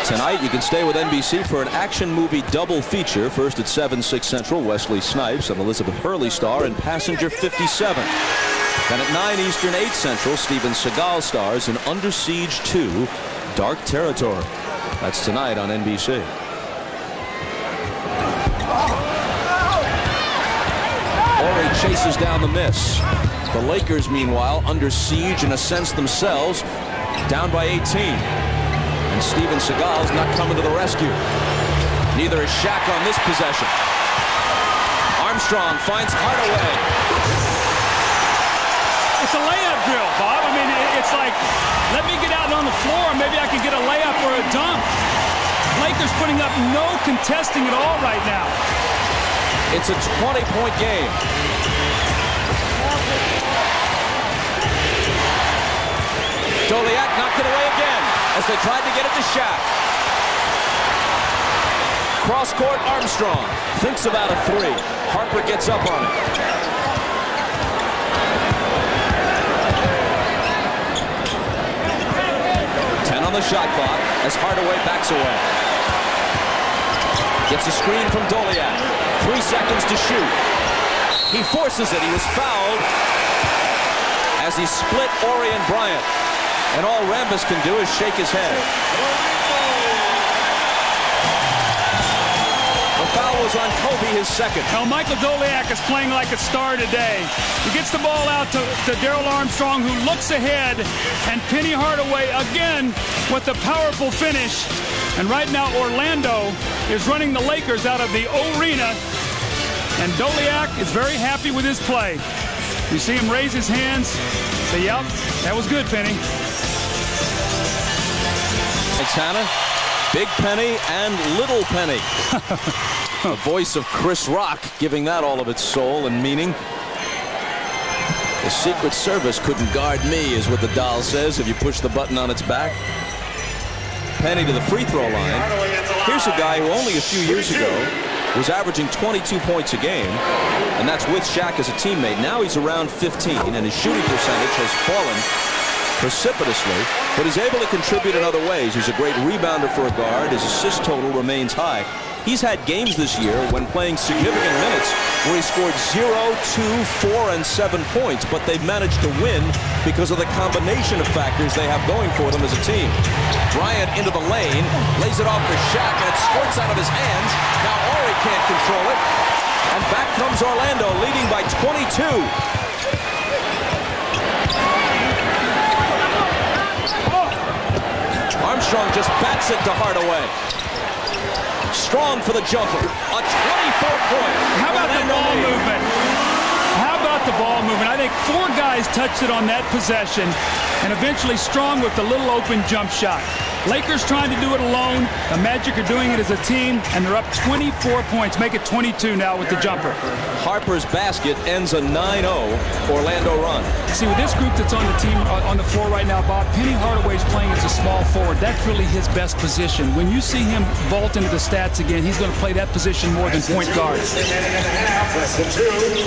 Speaker 1: Tonight, you can stay with NBC for an action movie double feature. First at 7, 6 Central, Wesley Snipes and Elizabeth Hurley star in Passenger 57. Then at 9 Eastern, 8 Central, Steven Seagal stars in Under Siege 2, Dark Territory. That's tonight on NBC. Ori chases down the miss. The Lakers, meanwhile, under siege in a sense themselves, down by 18. And Steven Seagal's not coming to the rescue. Neither is Shaq on this possession. Armstrong finds Hardaway.
Speaker 2: It's a layup drill, Bob. I mean, it's like, let me get out on the floor and maybe I can get a layup or a dunk. Lakers putting up no contesting at all right now.
Speaker 1: It's a 20-point game. Doliak knocked it away again as they tried to get it to Shaq. Cross court, Armstrong thinks about a three. Harper gets up on it. On the shot clock as Hardaway backs away. Gets a screen from Doliak. 3 seconds to shoot. He forces it. He was fouled as he split Ori and Bryant. And all Rambis can do is shake his head. The foul was on Kobe, his second.
Speaker 2: Now Michael Doliak is playing like a star today. He gets the ball out to Darrell Armstrong, who looks ahead, and Penny Hardaway again with the powerful finish. And right now Orlando is running the Lakers out of the arena, and Doliak is very happy with his play. You see him raise his hands, say, yep, that was good, Penny.
Speaker 1: Thanks, Hannah. Big Penny and Little Penny. The voice of Chris Rock giving that all of its soul and meaning. The Secret Service couldn't guard me, is what the doll says if you push the button on its back. Penny to the free throw line. Here's a guy who only a few years ago was averaging 22 points a game, and that's with Shaq as a teammate. Now he's around 15, and his shooting percentage has fallen precipitously, but he's able to contribute in other ways. He's a great rebounder for a guard. His assist total remains high. He's had games this year when playing significant minutes where he scored 0, 2, 4, and 7 points, but they've managed to win because of the combination of factors they have going for them as a team. Bryant into the lane, lays it off for Shaq, and it squirts out of his hands. Now Ori can't control it, and back comes Orlando, leading by 22. Armstrong just bats it to Hardaway. Strong for the jumper. A 24-point.
Speaker 2: How about the ball movement? How about the ball movement? I think 4 guys touched it on that possession, and eventually Strong with the little open jump shot. Lakers trying to do it alone. The Magic are doing it as a team, and they're up 24 points. Make it 22 now with the jumper.
Speaker 1: Harper's basket ends a 9-0 Orlando run.
Speaker 2: See, with this group that's on the team on the floor right now, Bob, Penny Hardaway's playing as a small forward. That's really his best position. When you see him vault into the stats again, he's going to play that position more than point guard.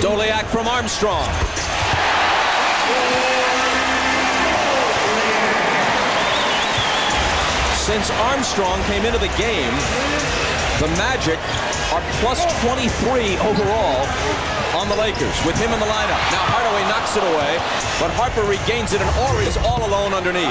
Speaker 1: Doliak from Armstrong. Since Armstrong came into the game, the Magic are plus 23 overall on the Lakers with him in the lineup. Now Hardaway knocks it away, but Harper regains it, and Ori is all alone underneath.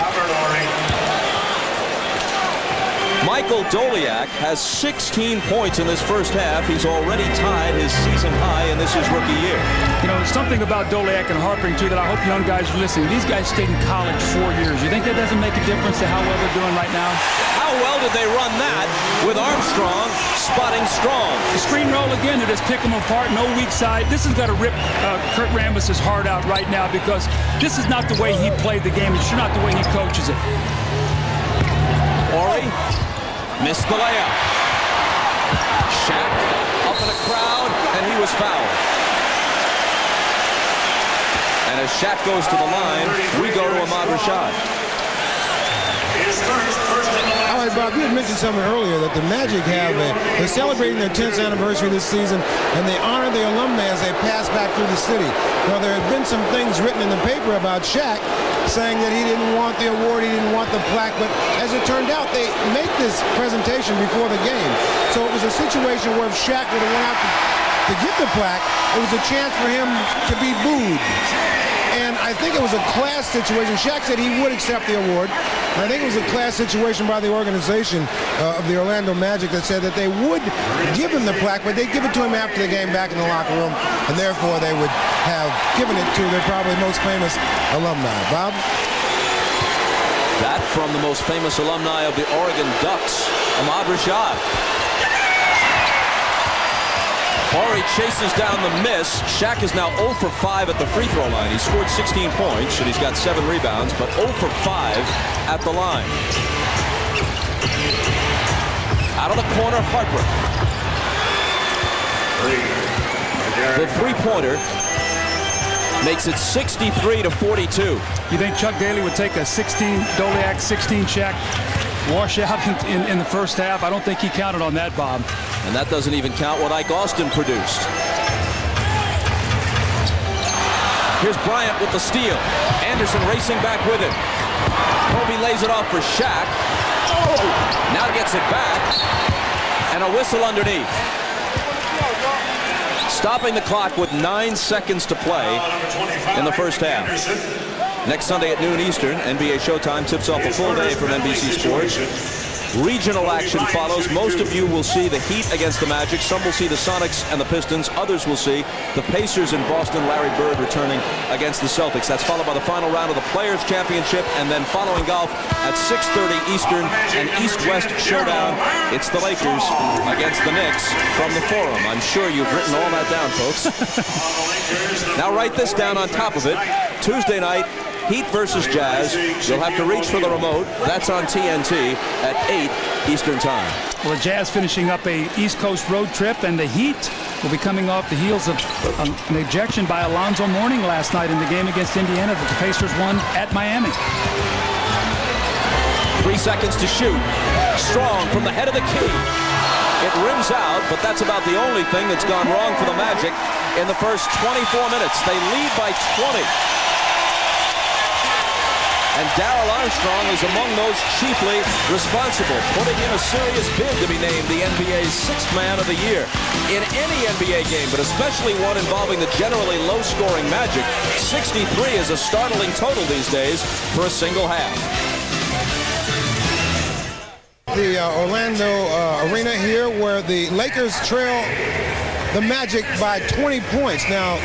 Speaker 1: Michael Doliak has 16 points in this first half. He's already tied his season high, and this is rookie year.
Speaker 2: You know, there's something about Doliak and Harpering, too, that I hope young guys are listening. These guys stayed in college 4 years. You think that doesn't make a difference to how well they're doing right now?
Speaker 1: How well did they run that with Armstrong spotting Strong?
Speaker 2: The screen roll again to just pick them apart, no weak side. This has got to rip Kurt Rambis' heart out right now because this is not the way he played the game. It's sure not the way he coaches it.
Speaker 1: Horry missed the layup. Shaq up in a crowd, and he was fouled. And as Shaq goes to the line, we go to Ahmad Rashad.
Speaker 6: All right, Bob, you had mentioned something earlier that the Magic they're celebrating their 10th anniversary this season, and they honor the alumni as they pass back through the city. Now, there have been some things written in the paper about Shaq saying that he didn't want the award, he didn't want the plaque, but as it turned out, they make this presentation before the game. So it was a situation where if Shaq would have went out to get the plaque, it was a chance for him to be booed. And I think it was a class situation. Shaq said he would accept the award. I think it was a class situation by the organization of the Orlando Magic that said that they would give him the plaque, but they'd give it to him after the game back in the locker room, and therefore they would have given it to their probably most famous alumni. Bob?
Speaker 1: That from the most famous alumni of the Oregon Ducks, Ahmad Rashad. Horry chases down the miss. Shaq is now 0 for 5 at the free throw line. He scored 16 points, and he's got 7 rebounds, but 0 for 5 at the line. Out of the corner, Harper. The three-pointer makes it 63-42.
Speaker 2: You think Chuck Daly would take a 16 Doliak, 16 Shaq washout in the first half? I don't think he counted on that, Bob.
Speaker 1: And that doesn't even count what Ike Austin produced. Here's Bryant with the steal. Anderson racing back with it. Kobe lays it off for Shaq. Now gets it back. And a whistle underneath. Stopping the clock with 9 seconds to play in the first half. Next Sunday at noon Eastern, NBA Showtime tips off a full day from NBC Sports. Regional action follows. Most of you will see the Heat against the Magic. Some will see the Sonics and the Pistons. Others will see the Pacers in Boston. Larry Bird returning against the Celtics. That's followed by the final round of the Players' Championship, and then following golf at 6:30 Eastern, an East-West showdown. It's the Lakers against the Knicks from the Forum. I'm sure you've written all that down, folks. Now write this down on top of it. Tuesday night, Heat versus Jazz. You'll have to reach for the remote. That's on TNT at 8 Eastern Time.
Speaker 2: Well, the Jazz finishing up a East Coast road trip, and the Heat will be coming off the heels of an ejection by Alonzo Mourning last night in the game against Indiana that the Pacers won at Miami.
Speaker 1: 3 seconds to shoot. Strong from the head of the key. It rims out, but that's about the only thing that's gone wrong for the Magic in the first 24 minutes. They lead by 20. And Darrell Armstrong is among those chiefly responsible, putting in a serious bid to be named the NBA's 6th man of the year. In any NBA game, but especially one involving the generally low-scoring Magic, 63 is a startling total these days for a single half.
Speaker 6: The Orlando arena here where the Lakers trail the Magic by 20 points. Now,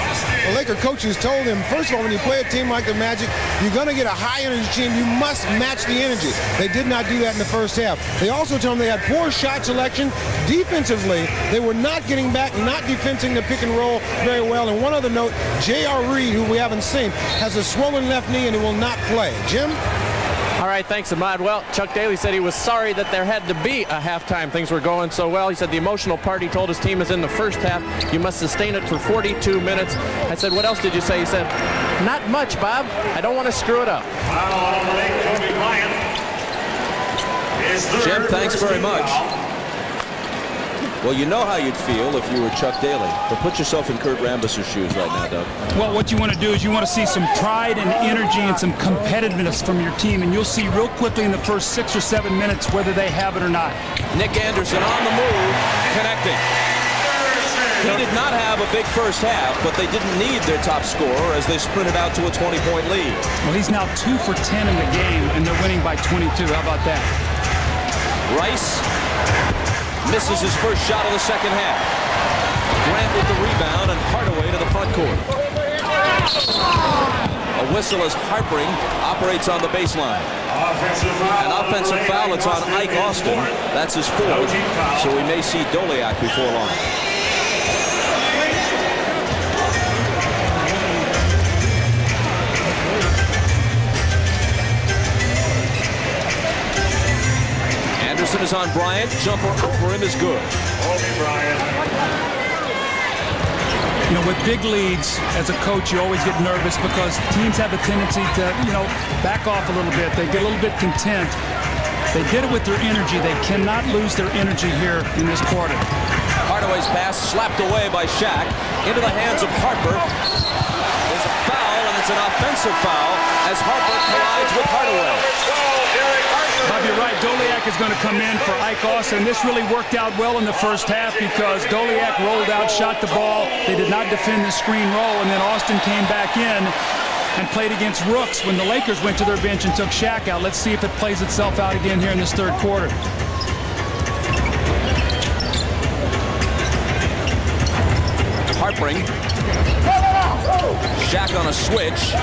Speaker 6: the Laker coaches told him, first of all, when you play a team like the Magic, you're going to get a high-energy team. You must match the energy. They did not do that in the first half. They also told him they had poor shot selection. Defensively, they were not getting back, not defending the pick and roll very well. And one other note, J.R. Reed, who we haven't seen, has a swollen left knee and he will not play. Jim?
Speaker 3: All right, thanks, Ahmad. Well, Chuck Daly said he was sorry that there had to be a halftime. Things were going so well. He said the emotional part, he told his team, is in the first half. You must sustain it for 42 minutes. I said, what else did you say? He said, not much, Bob. I don't want to screw it up.
Speaker 1: Jim, thanks very much. Well, you know how you'd feel if you were Chuck Daly. But put yourself in Kurt Rambis' shoes right now, Doug.
Speaker 2: Well, what you want to do is you want to see some pride and energy and some competitiveness from your team, and you'll see real quickly in the first 6 or 7 minutes whether they have it or not.
Speaker 1: Nick Anderson on the move, connecting. He did not have a big first half, but they didn't need their top scorer as they sprinted out to a 20-point lead.
Speaker 2: Well, he's now 2 for 10 in the game, and they're winning by 22. How about that?
Speaker 1: Rice misses his first shot of the second half. Grant with the rebound and Hardaway to the front court. A whistle as Harpring operates on the baseline. An offensive foul. It's on Ike Austin. That's his fourth. So we may see Doliak before long. Anderson is on Bryant. Jumper over him is good.
Speaker 2: You know, with big leads, as a coach, you always get nervous because teams have a tendency to, back off a little bit. They get a little bit content. They did it with their energy. They cannot lose their energy here in this quarter.
Speaker 1: Hardaway's pass slapped away by Shaq into the hands of Harper. There's a foul, and it's an offensive foul as Harper collides with Hardaway.
Speaker 2: Bob, you're right. Doliak is going to come in for Ike Austin. This really worked out well in the first half because Doliak rolled out, shot the ball. They did not defend the screen roll, and then Austin came back in and played against Rooks when the Lakers went to their bench and took Shaq out. Let's see if it plays itself out again here in this third quarter.
Speaker 1: Harpring. Shaq on a switch.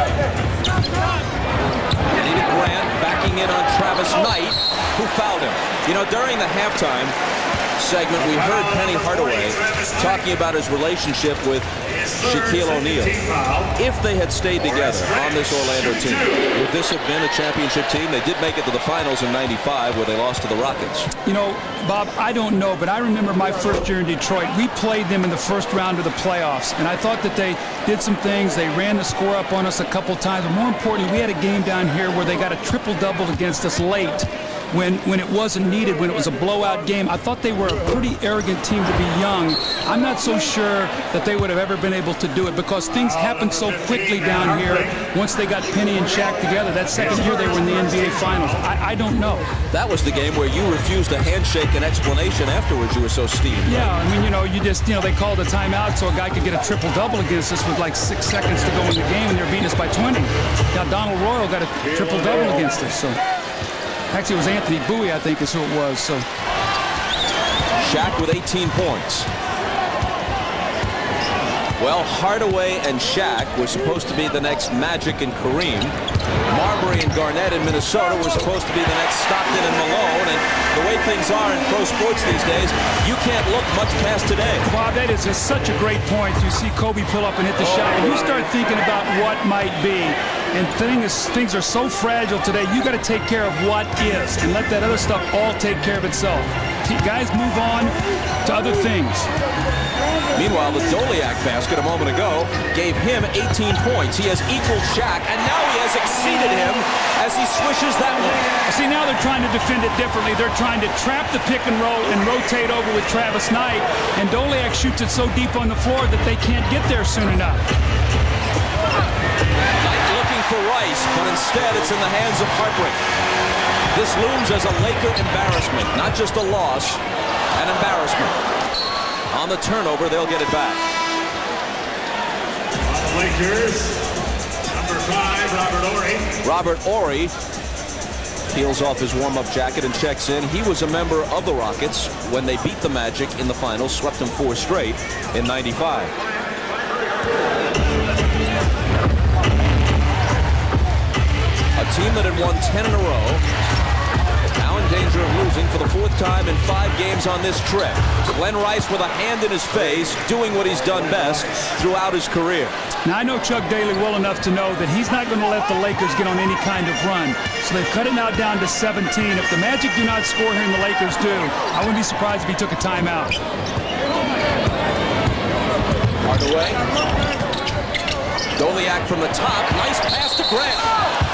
Speaker 1: David Grant backing in on Travis Knight, who fouled him. You know, during the halftime segment, we heard Penny Hardaway talking about his relationship with Shaquille O'Neal. If they had stayed together on this Orlando team, would this have been a championship team? They did make it to the finals in '95 where they lost to the Rockets.
Speaker 2: You know, Bob, I don't know, but I remember my first year in Detroit. We played them in the first round of the playoffs, and I thought that they did some things. They ran the score up on us a couple times, but more importantly, we had a game down here where they got a triple-double against us late when it wasn't needed, when it was a blowout game. I thought they were a pretty arrogant team to be young. I'm not so sure that they would have ever been able to do it because things happened so quickly down here once they got Penny and Shaq together. That second year they were in the NBA Finals. I don't know.
Speaker 1: That was the game where you refused a handshake and explanation afterwards. You were so steamed.
Speaker 2: Yeah, I mean, they called a timeout so a guy could get a triple-double against us with like 6 seconds to go in the game, and they're beating us by 20. Now Donald Royal got a triple-double against us, so... Actually, it was Anthony Bowie, I think, is who it was. So,
Speaker 1: Shaq with 18 points. Well, Hardaway and Shaq were supposed to be the next Magic and Kareem. Marbury and Garnett in Minnesota were supposed to be the next Stockton and Malone. And the way things are in pro sports these days, you can't look much past today.
Speaker 2: Bob, that is just such a great point. You see Kobe pull up and hit the shot, and you start thinking about what might be. And things are so fragile today, you got to take care of what is and let that other stuff all take care of itself. Guys move on to other things.
Speaker 1: Meanwhile, the Doliak basket a moment ago gave him 18 points. He has equaled Shaq, and now he has exceeded him as he swishes that one.
Speaker 2: See, now they're trying to defend it differently. They're trying to trap the pick and roll and rotate over with Travis Knight, and Doliak shoots it so deep on the floor that they can't get there soon enough.
Speaker 1: For Rice, but instead it's in the hands of Harpring. This looms as a Laker embarrassment, not just a loss, an embarrassment. On the turnover, they'll get it back.
Speaker 5: Lakers, number 5, Robert Horry.
Speaker 1: Robert Horry peels off his warm-up jacket and checks in. He was a member of the Rockets when they beat the Magic in the finals, swept them 4 straight in '95. A team that had won 10 in a row, now in danger of losing for the 4th time in 5 games on this trip. Glenn Rice with a hand in his face, doing what he's done best throughout his career.
Speaker 2: Now, I know Chuck Daly well enough to know that he's not going to let the Lakers get on any kind of run. So they've cut it now down to 17. If the Magic do not score here and the Lakers do, I wouldn't be surprised if he took a timeout.
Speaker 1: Hardaway. Doliak from the top. Nice pass to Grant.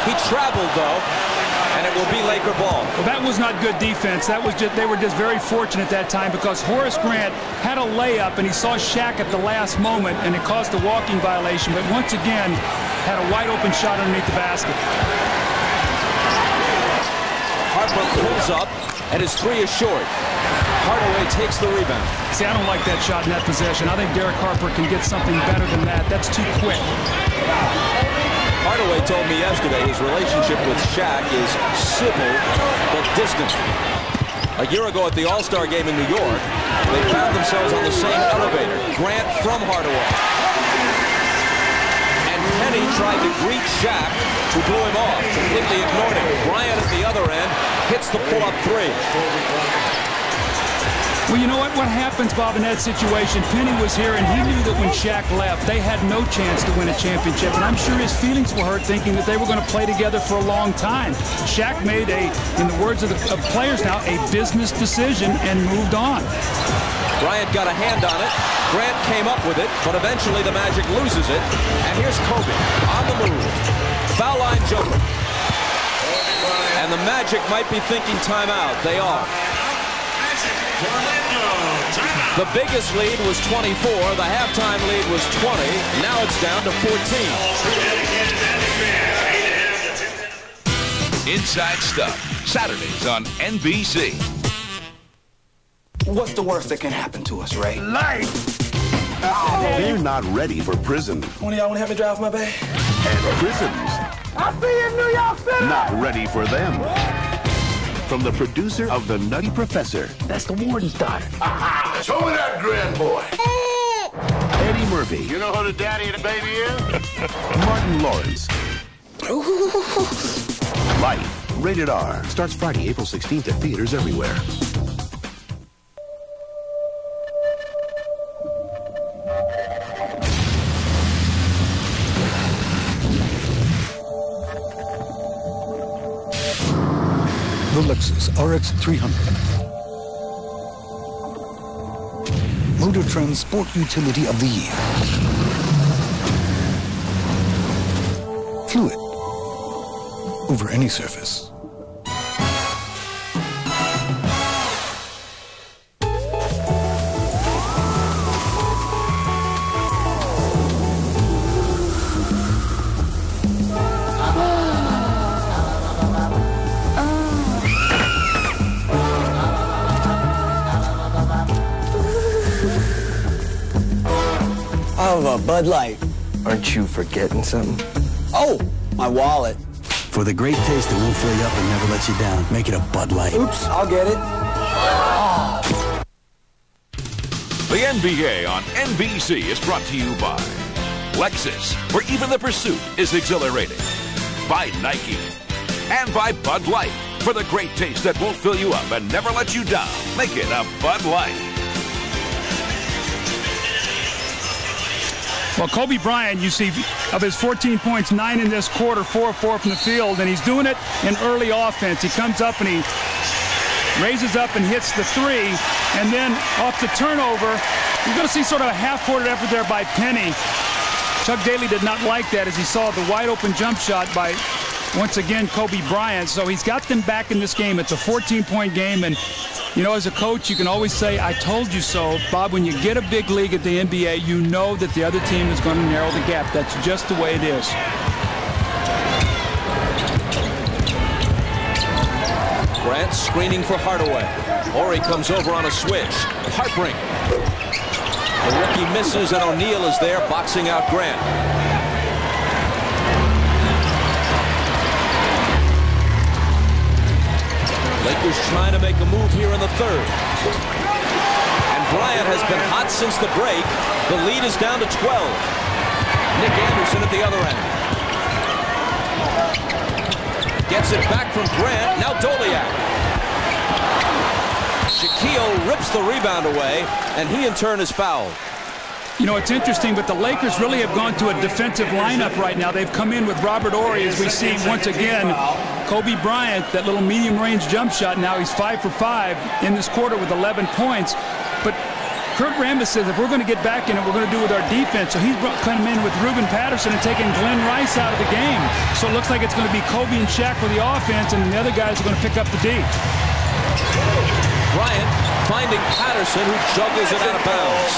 Speaker 1: He traveled, though, and it will be Laker ball.
Speaker 2: Well, that was not good defense. That was just, they were just very fortunate that time because Horace Grant had a layup, and he saw Shaq at the last moment, and it caused a walking violation. But once again, had a wide-open shot underneath the basket.
Speaker 1: Harper pulls up, and his 3 is short. Hardaway takes the rebound.
Speaker 2: See, I don't like that shot in that possession. I think Derek Harper can get something better than that. That's too quick.
Speaker 1: Hardaway told me yesterday his relationship with Shaq is civil but distant. A year ago at the All-Star game in New York, they found themselves on the same elevator. Grant from Hardaway. And Penny tried to greet Shaq, who blew him off, completely ignored him. Bryant at the other end hits the pull-up three.
Speaker 2: Well, you know what? What happens, Bob, in that situation? Penny was here, and he knew that when Shaq left, they had no chance to win a championship. And I'm sure his feelings were hurt, thinking that they were going to play together for a long time. Shaq made in the words of the players now, a business decision and moved on.
Speaker 1: Bryant got a hand on it. Grant came up with it, but eventually the Magic loses it. And here's Kobe on the move. Foul line jumper. And the Magic might be thinking timeout. They are. The biggest lead was 24. The halftime lead was 20. Now it's down to 14.
Speaker 7: Inside Stuff, Saturdays on NBC.
Speaker 8: What's the worst that can happen to us, Ray?
Speaker 9: Life! Oh. They're not ready for prison.
Speaker 8: One of y'all want to have me drive my bag?
Speaker 9: And prisons.
Speaker 8: I'll see you in New York City!
Speaker 9: Not ready for them. From the producer of The Nutty Professor.
Speaker 8: That's the warden's daughter.
Speaker 9: Show me that grand boy. Eddie Murphy. You know who the daddy of the baby is? Martin Lawrence. Life, rated R. Starts Friday, April 16th at theaters everywhere.
Speaker 10: The Lexus RX 300. Motor Trend Sport Utility of the Year. Fluid. Over any surface.
Speaker 8: A Bud Light. Aren't you forgetting something? Oh, my wallet.
Speaker 10: For the great taste that won't fill you up and never let you down, make it a Bud Light.
Speaker 8: Oops, I'll get it. Oh.
Speaker 7: The NBA on NBC is brought to you by Lexus, where even the pursuit is exhilarating. By Nike. And by Bud Light, for the great taste that won't fill you up and never let you down. Make it a Bud Light.
Speaker 2: Well, Kobe Bryant, you see, of his 14 points, 9 in this quarter, 4 of 4 from the field, and he's doing it in early offense. He comes up and he raises up and hits the three, and then off the turnover, you're going to see sort of a half-court effort there by Penny. Chuck Daly did not like that as he saw the wide-open jump shot by, once again, Kobe Bryant. So he's got them back in this game. It's a 14-point game, and you know, as a coach, you can always say, I told you so. Bob, when you get a big league at the NBA, you know that the other team is going to narrow the gap. That's just the way it is.
Speaker 1: Grant screening for Hardaway. Horry comes over on a switch. Harpring. The rookie misses, and O'Neal is there boxing out Grant. Lakers trying to make a move here in the third. And Bryant has been hot since the break. The lead is down to 12. Nick Anderson at the other end. Gets it back from Grant. Now Doliak. Shaquille rips the rebound away, and he in turn is fouled.
Speaker 2: You know, it's interesting, but the Lakers really have gone to a defensive lineup right now. They've come in with Robert Horry, as we see once again. Kobe Bryant, that little medium-range jump shot. Now he's 5 for 5 in this quarter with 11 points. But Kurt Rambis says if we're going to get back in it, we're going to do it with our defense. So he's coming in with Ruben Patterson and taking Glenn Rice out of the game. So it looks like it's going to be Kobe and Shaq for the offense, and the other guys are going to pick up the D.
Speaker 1: Bryant finding Patterson, who juggles it out of bounds.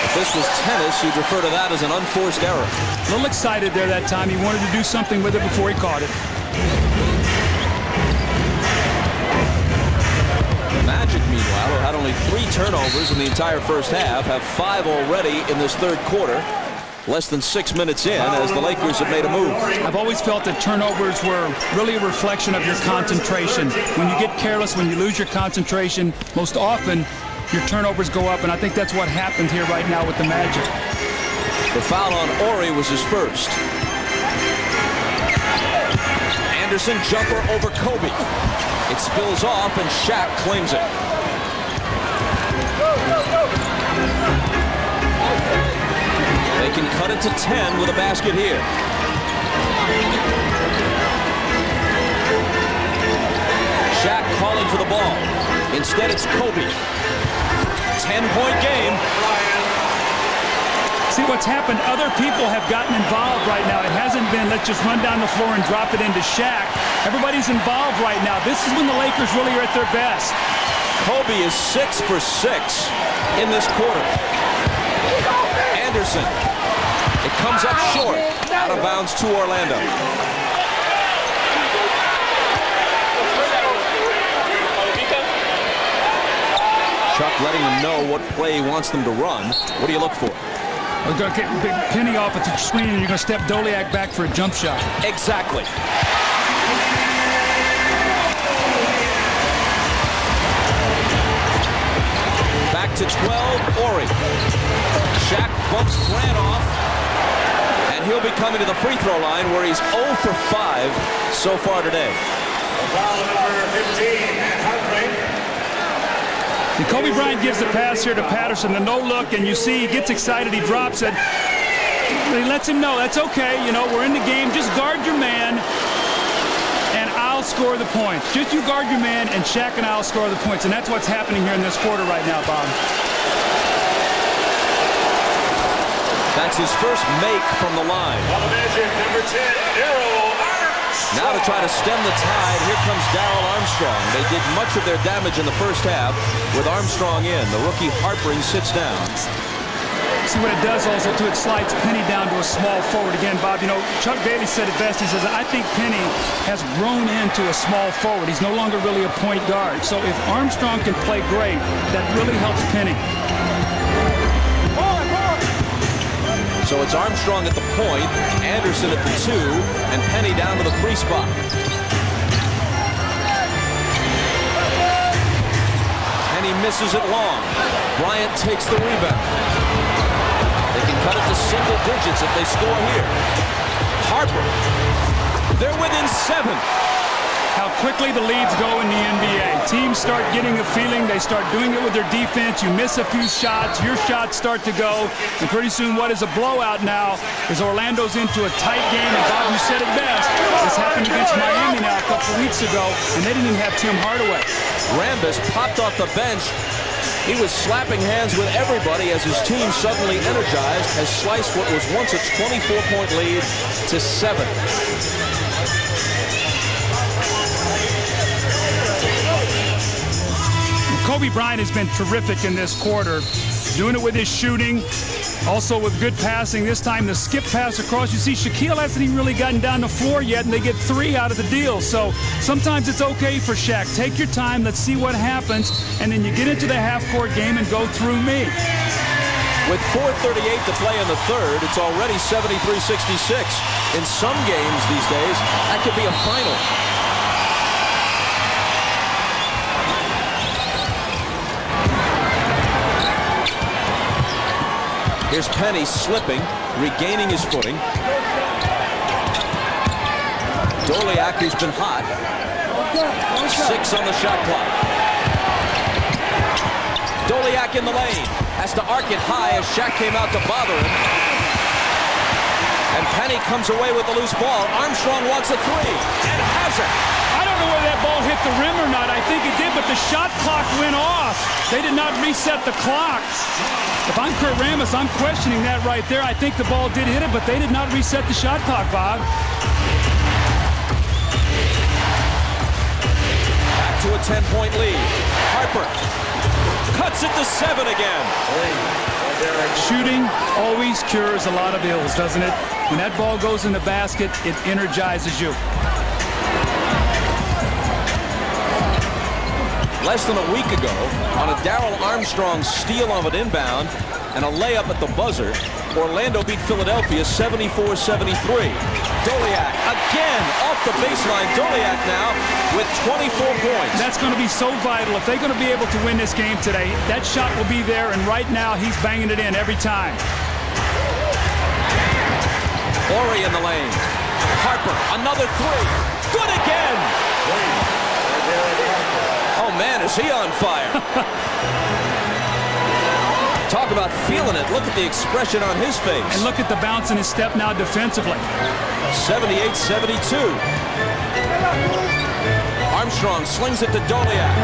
Speaker 1: If this was tennis, you'd refer to that as an unforced error.
Speaker 2: A little excited there that time. He wanted to do something with it before he caught it.
Speaker 1: The Magic, meanwhile, who had only 3 turnovers in the entire first half, have 5 already in this third quarter. less than 6 minutes in as the Lakers have made a move.
Speaker 2: I've always felt that turnovers were really a reflection of your concentration. When you get careless, when you lose your concentration, most often your turnovers go up, and I think that's what happened here right now with the Magic.
Speaker 1: The foul on Horry was his first. Anderson jumper over Kobe. It spills off, and Shaq claims it. They can cut it to 10 with a basket here. Shaq calling for the ball. Instead, it's Kobe. 10-point game.
Speaker 2: See what's happened? Other people have gotten involved right now. It hasn't been, let's just run down the floor and drop it into Shaq. Everybody's involved right now. This is when the Lakers really are at their best.
Speaker 1: Kobe is 6 for 6 in this quarter. Anderson. It comes up short. Out of bounds to Orlando. Chuck letting them know what play he wants them to run. What do you look for?
Speaker 2: We're going to get big Penny off at the screen, and you're going to step Doliak back for a jump shot.
Speaker 1: Exactly. Back to 12, Horry. Shaq bumps Grant off, and he'll be coming to the free throw line where he's 0 for 5 so far today.
Speaker 5: Foul number 15, Hardaway.
Speaker 2: And Kobe Bryant gives the pass here to Patterson, the no look, and you see he gets excited, he drops it. He lets him know that's okay, you know, we're in the game, just guard your man, and I'll score the points. Just you guard your man, and Shaq and I'll score the points, and that's what's happening here in this quarter right now, Bob.
Speaker 1: That's his first make from the line.
Speaker 5: On the Magic, number 10, Darryl Armstrong.
Speaker 1: Now to try to stem the tide, here comes Darryl Armstrong. They did much of their damage in the first half with Armstrong in. The rookie Harpring sits down.
Speaker 2: See what it does also, too, it slides Penny down to a small forward. Again, Bob, you know, Chuck Daly said it best. He says, I think Penny has grown into a small forward. He's no longer really a point guard. So if Armstrong can play great, that really helps Penny.
Speaker 1: So it's Armstrong at the point, Anderson at the 2, and Penny down to the 3 spot. Penny misses it long. Bryant takes the rebound. They can cut it to single digits if they score here. Harper. They're within 7.
Speaker 2: How quickly the leads go in the NBA. Teams start getting a feeling. They start doing it with their defense. You miss a few shots. Your shots start to go. And pretty soon what is a blowout now is Orlando's into a tight game. And Bob, you said it best. This happened against Miami now a couple weeks ago. And they didn't even have Tim Hardaway.
Speaker 1: Rambis popped off the bench. He was slapping hands with everybody as his team, suddenly energized, has sliced what was once a 24-point lead to 7.
Speaker 2: Kobe Bryant has been terrific in this quarter, doing it with his shooting, also with good passing. This time the skip pass across. You see Shaquille hasn't even really gotten down the floor yet, and they get 3 out of the deal. So sometimes it's okay for Shaq. Take your time, let's see what happens, and then you get into the half-court game and go through me.
Speaker 1: With 4:38 to play in the third, it's already 73-66. In some games these days, that could be a final. Here's Penny slipping, regaining his footing. Doliak, who's been hot. 6 on the shot clock. Doliak in the lane. Has to arc it high as Shaq came out to bother him. And Penny comes away with the loose ball. Armstrong wants a 3 and has it.
Speaker 2: I don't know whether that ball hit the rim or not. I think it did, but the shot clock went off. They did not reset the clock. If I'm Kurt Rambis, I'm questioning that right there. I think the ball did hit it, but they did not reset the shot clock, Bob.
Speaker 1: Back to a 10-point lead. Harper cuts it to 7 again.
Speaker 2: Shooting always cures a lot of ills, doesn't it? When that ball goes in the basket, it energizes you.
Speaker 1: Less than a week ago, on a Darryl Armstrong steal of an inbound, and a layup at the buzzer. Orlando beat Philadelphia 74-73. Doliak again off the baseline. Doliak now with 24 points.
Speaker 2: That's going to be so vital. If they're going to be able to win this game today, that shot will be there, and right now he's banging it in every time.
Speaker 1: Horry in the lane. Harper, another three. Good again. Oh, man, is he on fire. Talk about feeling it. Look at the expression on his face.
Speaker 2: And look at the bounce in his step now defensively.
Speaker 1: 78-72. Armstrong slings it to Doliak.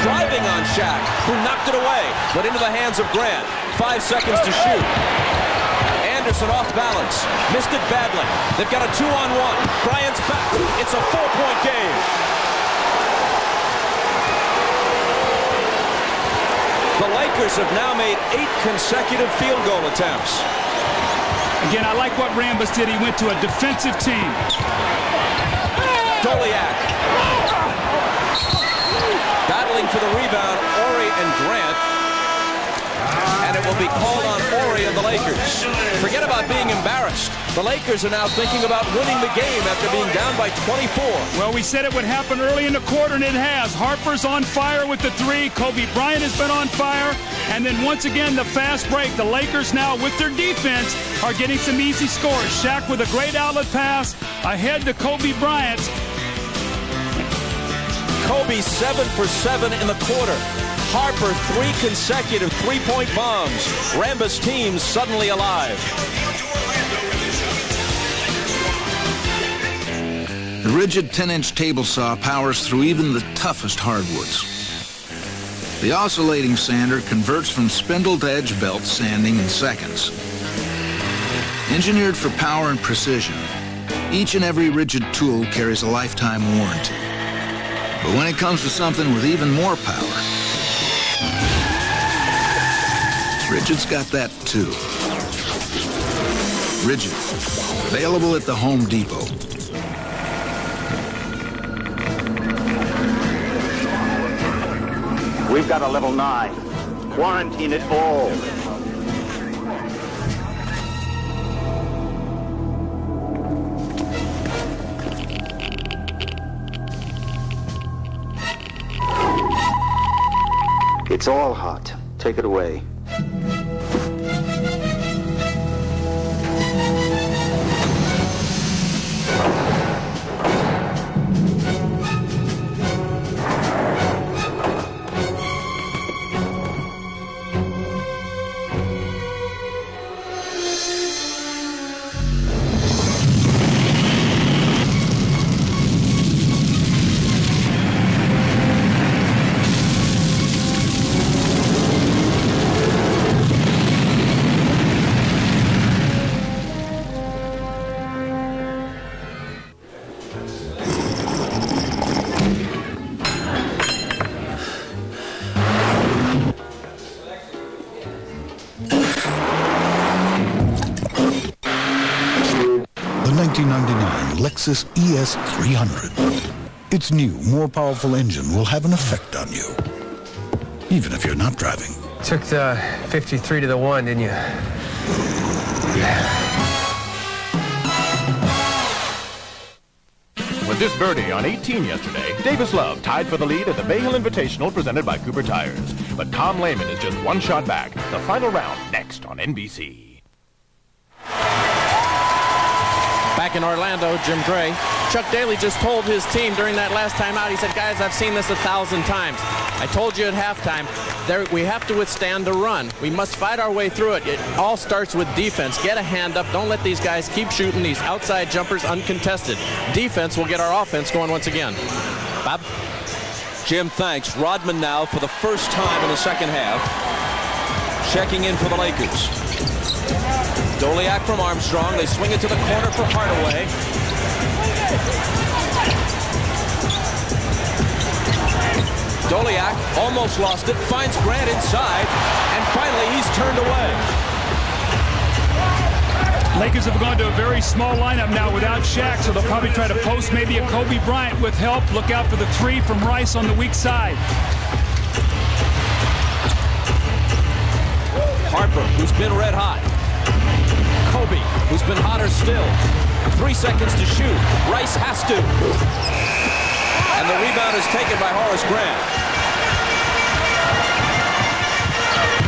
Speaker 1: Driving on Shaq, who knocked it away, but into the hands of Grant. 5 seconds to shoot. Anderson off balance. Missed it badly. They've got a 2-on-1. Bryant's back. It's a 4-point game. The Lakers have now made 8 consecutive field goal attempts.
Speaker 2: Again, I like what Rambis did. He went to a defensive team.
Speaker 1: Doliak. Battling for the rebound, Horry and Grant. And it will be called on Horry and the Lakers. Forget about being embarrassed. The Lakers are now thinking about winning the game after being down by 24.
Speaker 2: Well, we said it would happen early in the quarter, and it has. Harper's on fire with the three. Kobe Bryant has been on fire. And then once again, the fast break. The Lakers now, with their defense, are getting some easy scores. Shaq with a great outlet pass ahead to Kobe Bryant.
Speaker 1: Kobe 7 for 7 in the quarter. Harper 3 consecutive three-point bombs. Rambis' team suddenly alive.
Speaker 11: The rigid 10-inch table saw powers through even the toughest hardwoods. The oscillating sander converts from spindle to edge belt sanding in seconds. Engineered for power and precision, each and every rigid tool carries a lifetime warranty. But when it comes to something with even more power, Rigid's got that too. Rigid, available at the Home Depot.
Speaker 12: We've got a level 9. Quarantine it all. It's all hot. Take it away.
Speaker 13: Lexus ES300. Its new, more powerful engine will have an effect on you, even if you're not driving.
Speaker 14: Took the 53 to the 1, didn't you?
Speaker 15: With this birdie on 18 yesterday, Davis Love tied for the lead at the Bay Hill Invitational presented by Cooper Tires. But Tom Lehman is just one shot back. The final round next on NBC.
Speaker 3: Back in Orlando, Jim Gray. Chuck Daly just told his team during that last timeout, he said, guys, I've seen this 1,000 times. I told you at halftime, we have to withstand the run. We must fight our way through it. It all starts with defense. Get a hand up. Don't let these guys keep shooting these outside jumpers uncontested. Defense will get our offense going once again. Bob?
Speaker 1: Jim, thanks. Rodman now for the first time in the second half. Checking in for the Lakers. Doliak from Armstrong. They swing it to the corner for Hardaway. Doliak almost lost it. Finds Grant inside. And finally, he's turned away.
Speaker 2: Lakers have gone to a very small lineup now without Shaq, so they'll probably try to post maybe a Kobe Bryant with help. Look out for the three from Rice on the weak side.
Speaker 1: Harper, who's been red hot. Kobe, who's been hotter still. 3 seconds to shoot. Rice has to. And the rebound is taken by Horace Grant.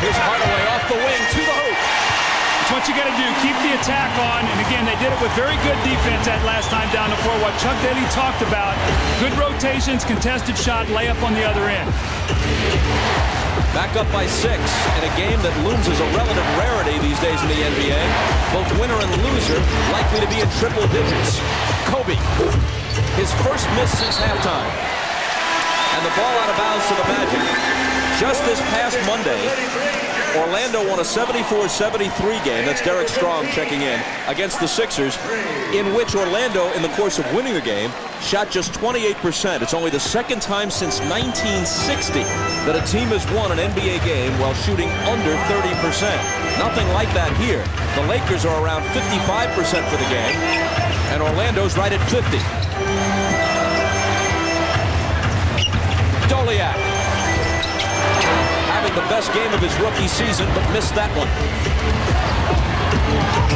Speaker 1: Here's Hardaway off the wing to the hoop.
Speaker 2: That's what you got to do. Keep the attack on. And again, they did it with very good defense that last time down the floor. What Chuck Daly talked about. Good rotations, contested shot, layup on the other end.
Speaker 1: Back up by 6 in a game that looms as a relative rarity these days in the NBA. Both winner and loser likely to be in triple digits. Kobe, his first miss since halftime. And the ball out of bounds to the Magic. Just this past Monday, Orlando won a 74-73 game. That's Derek Strong checking in against the Sixers, in which Orlando, in the course of winning the game, shot just 28%. It's only the second time since 1960 that a team has won an NBA game while shooting under 30%. Nothing like that here. The Lakers are around 55% for the game, and Orlando's right at 50. Doliak, having the best game of his rookie season, but missed that one.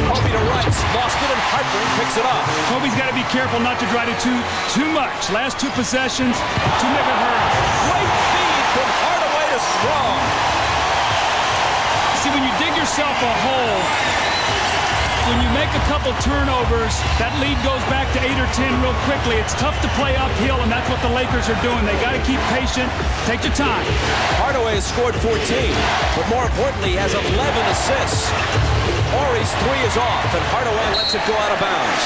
Speaker 1: Kobe to Rice, lost it, and Harper picks it up.
Speaker 2: Kobe's got to be careful not to drive it too much. Last 2 possessions, too big a hurry.
Speaker 1: Great feed from Hardaway to Strong.
Speaker 2: See, when you dig yourself a hole, when you make a couple turnovers, that lead goes back to 8 or 10 real quickly. It's tough to play uphill, and that's what the Lakers are doing. They got to keep patient. Take your time.
Speaker 1: Hardaway has scored 14, but more importantly, he has 11 assists. Horry's 3 is off, and Hardaway lets it go out of bounds.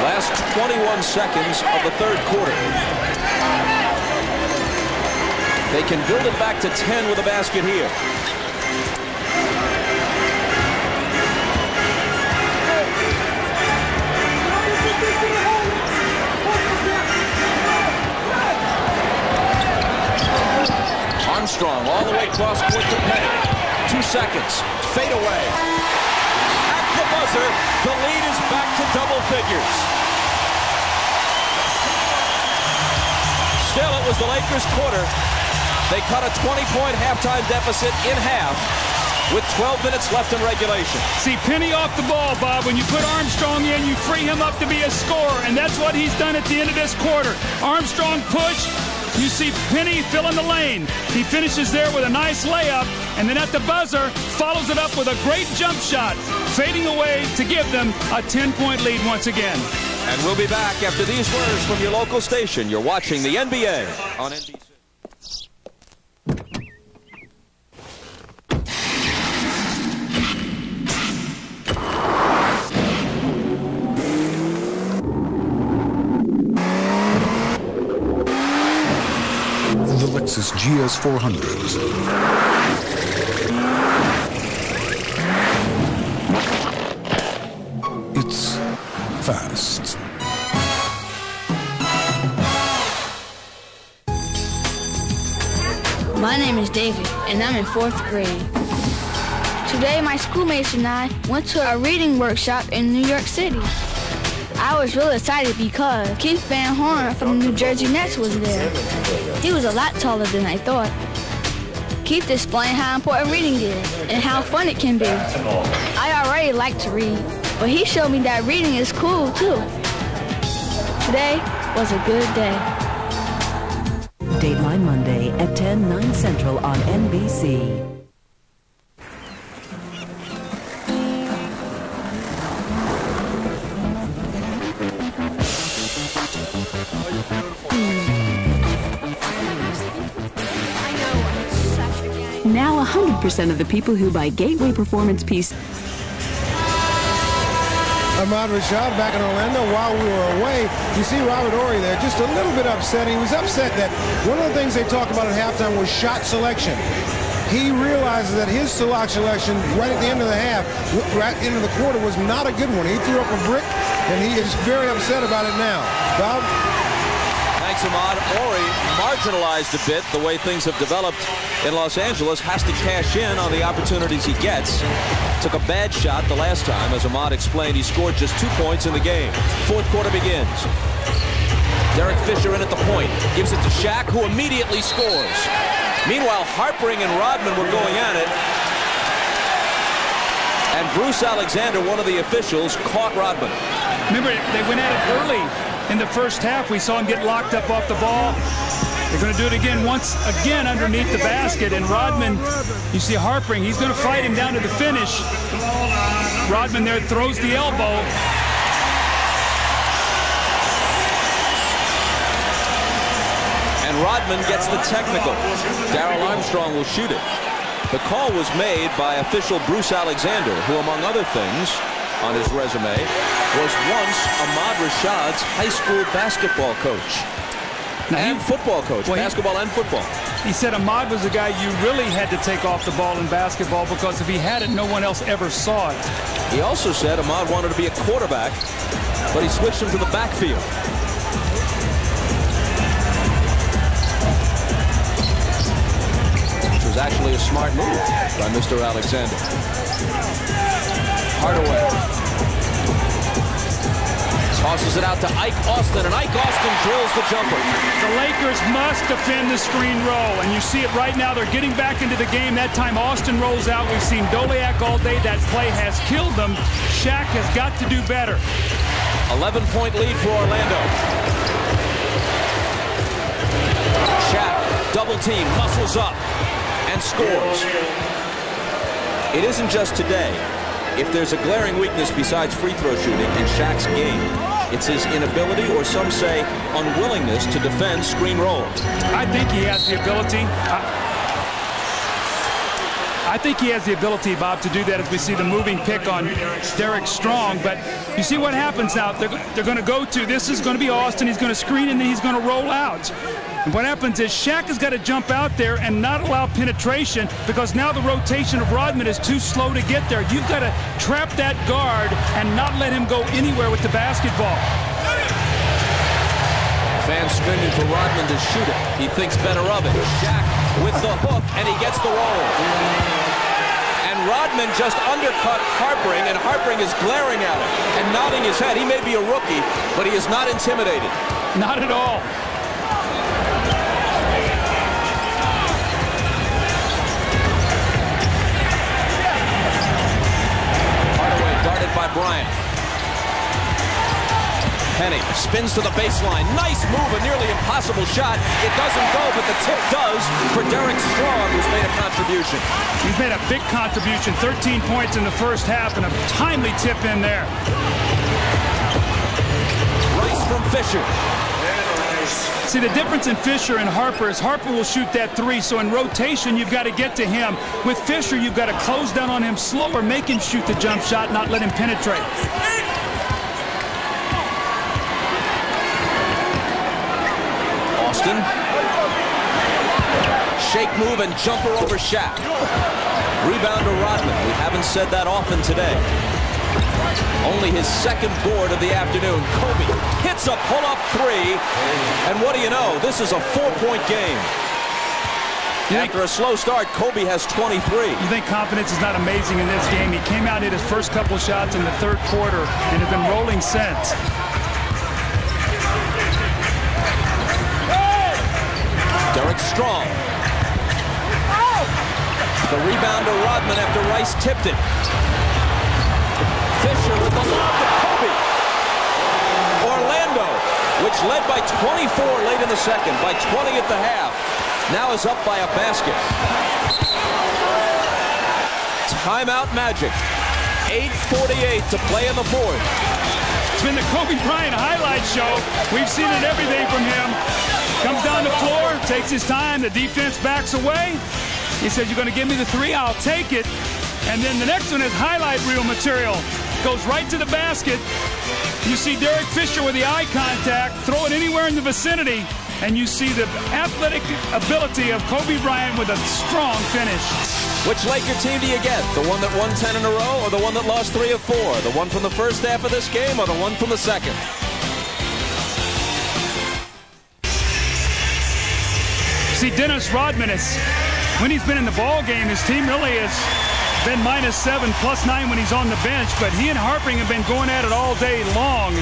Speaker 1: Last 21 seconds of the third quarter. They can build it back to 10 with a basket here. Armstrong all the way across court to Penny. 2 seconds. Fade away. At the buzzer, the lead is back to double figures. Still, it was the Lakers' quarter. They cut a 20-point halftime deficit in half with 12 minutes left in regulation.
Speaker 2: See, Penny off the ball, Bob. When you put Armstrong in, you free him up to be a scorer, and that's what he's done at the end of this quarter. Armstrong push. You see Penny fill in the lane. He finishes there with a nice layup, and then at the buzzer, follows it up with a great jump shot, fading away to give them a 10-point lead once again.
Speaker 1: And we'll be back after these words from your local station. You're watching the NBA on NBC.
Speaker 13: The Lexus GS 400s. It's fast.
Speaker 16: My name is David, and I'm in 4th grade. Today, my schoolmates and I went to a reading workshop in New York City. I was really excited because Keith Van Horn from the New Jersey Nets was there. He was a lot taller than I thought. Keith explained how important reading is and how fun it can be. I already like to read, but he showed me that reading is cool too. Today was a good day.
Speaker 17: Dateline Monday at 10, 9 Central on NBC. Now 100% of the people who buy Gateway Performance PC.
Speaker 6: Ahmad Rashad back in Orlando while we were away. You see Robert Horry there, just a little bit upset. He was upset that one of the things they talked about at halftime was shot selection. He realizes that his shot selection right at the end of the half, right at the end of the quarter, was not a good one. He threw up a brick, and he is very upset about it now. Bob?
Speaker 1: Thanks, Ahmad. Horry, marginalized a bit the way things have developed in Los Angeles, has to cash in on the opportunities he gets. Took a bad shot the last time. As Ahmad explained, he scored just 2 points in the game. Fourth quarter begins. Derek Fisher in at the point. Gives it to Shaq, who immediately scores. Meanwhile, Harpring and Rodman were going at it. And Bruce Alexander, one of the officials, caught Rodman.
Speaker 2: Remember, they went at it early in the first half. We saw him get locked up off the ball. They're going to do it again once again underneath the basket. And Rodman, you see Harpring, he's going to fight him down to the finish. Rodman there throws the elbow.
Speaker 1: And Rodman gets the technical. Darrell Armstrong will shoot it. The call was made by official Bruce Alexander, who, among other things on his resume, was once Ahmad Rashad's high school basketball coach. And football coach, basketball and football.
Speaker 2: He said Ahmad was the guy you really had to take off the ball in basketball, because if he had it, no one else ever saw it.
Speaker 1: He also said Ahmad wanted to be a quarterback, but he switched him to the backfield. Which was actually a smart move by Mr. Alexander. Hardaway tosses it out to Ike Austin, and Ike Austin drills the jumper.
Speaker 2: The Lakers must defend the screen roll, and you see it right now. They're getting back into the game. That time Austin rolls out. We've seen Doliak all day. That play has killed them. Shaq has got to do better.
Speaker 1: 11-point lead for Orlando. Shaq, double team, muscles up, and scores. It isn't just today. If there's a glaring weakness besides free throw shooting in Shaq's game, it's his inability, or some say unwillingness, to defend screen rolls.
Speaker 2: I think he has the ability. I think he has the ability, Bob, to do that as we see the moving pick on Derek Strong. But you see what happens now. They're going to go to, this is going to be Austin. He's going to screen, and then he's going to roll out. And what happens is Shaq has got to jump out there and not allow penetration, because now the rotation of Rodman is too slow to get there. You've got to trap that guard and not let him go anywhere with the basketball.
Speaker 1: Fans screaming for Rodman to shoot it. He thinks better of it. Shaq with the hook, and he gets the roll. And Rodman just undercut Harpring, and Harpring is glaring at him and nodding his head. He may be a rookie, but he is not intimidated.
Speaker 2: Not at all.
Speaker 1: Hardaway guarded by Bryant. Penny spins to the baseline. Nice move, a nearly impossible shot. It doesn't go, but the tip does for Derek Strong, who's made a contribution.
Speaker 2: He's made a big contribution. 13 points in the first half, and a timely tip in there.
Speaker 1: Rice from Fisher.
Speaker 2: See, the difference in Fisher and Harper is Harper will shoot that three, so in rotation, you've got to get to him. With Fisher, you've got to close down on him slower, make him shoot the jump shot, not let him penetrate.
Speaker 1: Austin. Shake move and jumper over Shaq. Rebound to Rodman. We haven't said that often today. Only his second board of the afternoon. Kobe hits a pull-up three. And what do you know? This is a 4-point game. After a slow start, Kobe has 23.
Speaker 2: You think confidence is not amazing in this game? He came out, hit his first couple shots in the third quarter, and has been rolling since.
Speaker 1: Derek Strong. The rebound to Rodman after Rice tipped it. Fisher with the lob to Kobe. Orlando, which led by 24 late in the second, by 20 at the half, now is up by a basket. Timeout Magic. 8:48 to play in the fourth.
Speaker 2: It's been the Kobe Bryant highlight show. We've seen it, everything from him. Comes down the floor, takes his time, the defense backs away. He says, you're going to give me the three, I'll take it. And then the next one is highlight reel material. Goes right to the basket. You see Derek Fisher with the eye contact, throw it anywhere in the vicinity, and you see the athletic ability of Kobe Bryant with a strong finish.
Speaker 1: Which Laker team do you get? The one that won 10 in a row, or the one that lost 3 of 4? The one from the first half of this game, or the one from the second?
Speaker 2: See, Dennis Rodman is, when he's been in the ball game, his team really has been -7, +9 when he's on the bench, but he and Harpring have been going at it all day long.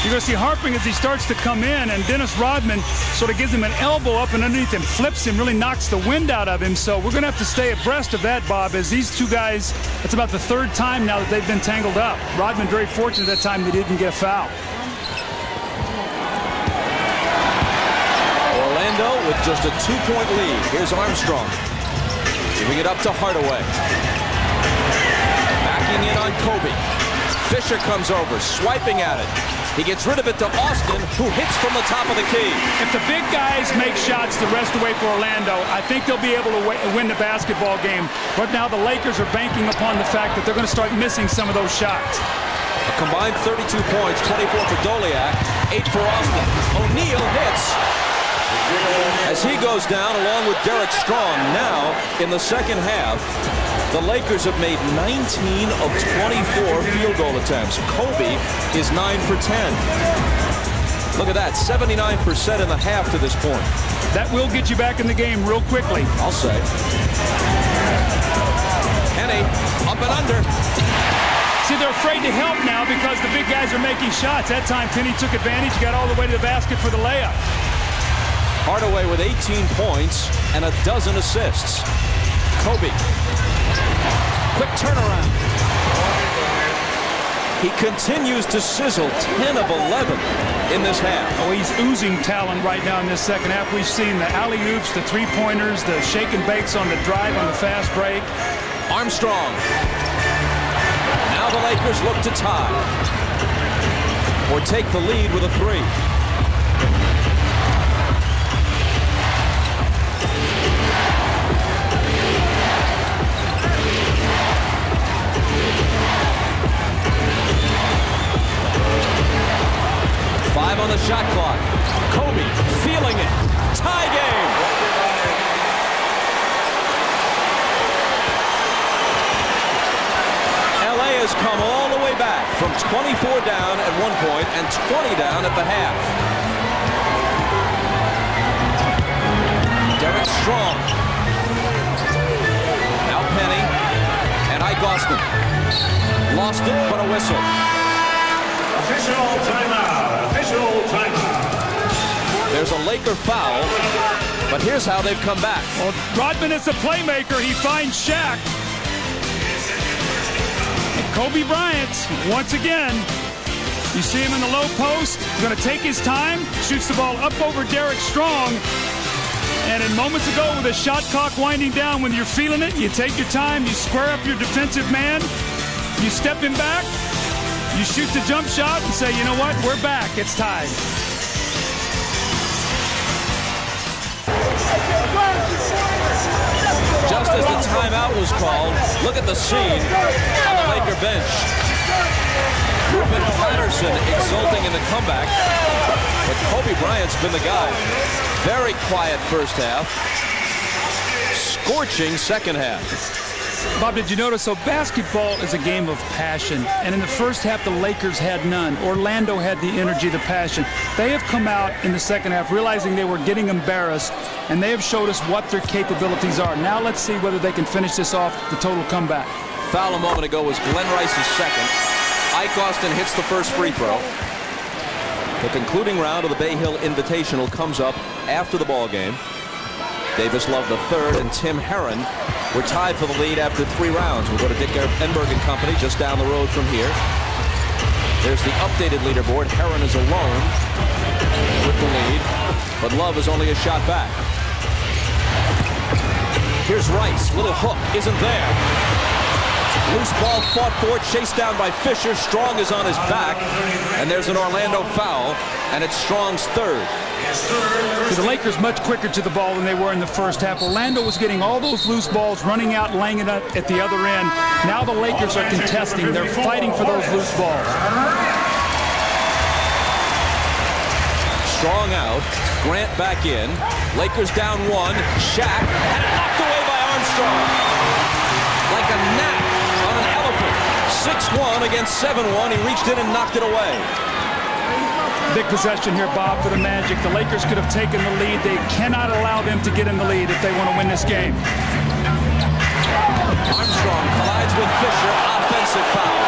Speaker 2: You're going to see Harpring as he starts to come in, and Dennis Rodman sort of gives him an elbow up and underneath him, flips him, really knocks the wind out of him. So we're going to have to stay abreast of that, Bob, as these two guys, it's about the third time now that they've been tangled up. Rodman very fortunate that time they didn't get a foul.
Speaker 1: Orlando with just a 2-point lead. Here's Armstrong. Giving it up to Hardaway. Backing in on Kobe. Fisher comes over, swiping at it. He gets rid of it to Austin, who hits from the top of the key.
Speaker 2: If the big guys make shots the rest of the way for Orlando, I think they'll be able to win the basketball game. But now the Lakers are banking upon the fact that they're going to start missing some of those shots.
Speaker 1: A combined 32 points, 24 for Doliak, 8 for Austin. O'Neal hits as he goes down along with Derek Strong. Now, in the second half, the Lakers have made 19 of 24 field goal attempts. Kobe is 9 for 10. Look at that, 79% in the half to this point.
Speaker 2: That will get you back in the game real quickly.
Speaker 1: I'll say. Kenny, up and under.
Speaker 2: See, they're afraid to help now because the big guys are making shots. That time, Penny took advantage, got all the way to the basket for the layup.
Speaker 1: Hardaway with 18 points and a dozen assists. Kobe. Quick turnaround. He continues to sizzle, 10 of 11 in this half.
Speaker 2: Oh, he's oozing talent right now in this second half. We've seen the alley-oops, the three-pointers, the shake and bakes on the drive, on the fast break.
Speaker 1: Armstrong. Now the Lakers look to tie or take the lead with a three. On the shot clock. Kobe feeling it. Tie game. LA has come all the way back from 24 down at one point and 20 down at the half. Derek Strong. Now Penny and Ike Austin. Lost it, but a whistle.
Speaker 5: Official timeout.
Speaker 1: There's a Laker foul, but here's how they've come back.
Speaker 2: Well, Rodman is a playmaker. He finds Shaq. And Kobe Bryant, once again, you see him in the low post. He's going to take his time, shoots the ball up over Derek Strong. And in moments ago, with the shot clock winding down, when you're feeling it, you take your time, you square up your defensive man, you step him back, you shoot the jump shot and say, you know what, we're back, it's tied.
Speaker 1: Just as the timeout was called, look at the scene on the Laker bench. Ruben Patterson exulting in the comeback, but Kobe Bryant's been the guy. Very quiet first half, scorching second half.
Speaker 2: Bob, did you notice, so basketball is a game of passion, and in the first half the Lakers had none. Orlando had the energy, the passion. They have come out in the second half realizing they were getting embarrassed, and they have showed us what their capabilities are. Now let's see whether they can finish this off, the total comeback.
Speaker 1: Foul a moment ago was Glenn Rice's second. Ike Austin hits the first free throw. The concluding round of the Bay Hill Invitational comes up after the ball game. Davis Love the third and Tim Herron were tied for the lead after 3 rounds. We'll go to Dick Enberg and Company just down the road from here. There's the updated leaderboard. Herron is alone with the lead, but Love is only a shot back. Here's Rice. Little hook isn't there. Loose ball fought for, chased down by Fisher. Strong is on his back, and there's an Orlando foul, and it's Strong's third.
Speaker 2: The Lakers much quicker to the ball than they were in the first half. Orlando was getting all those loose balls, running out, laying it up at the other end. Now the Lakers are contesting. They're fighting for those loose balls.
Speaker 1: Strong out. Grant back in. Lakers down 1. Shaq, and it knocked away by Armstrong. Like a gnat on an elephant. 6-1 against 7-1. He reached in and knocked it away.
Speaker 2: Big possession here, Bob, for the Magic. The Lakers could have taken the lead. They cannot allow them to get in the lead if they want to win this game.
Speaker 1: Armstrong collides with Fisher. Offensive foul.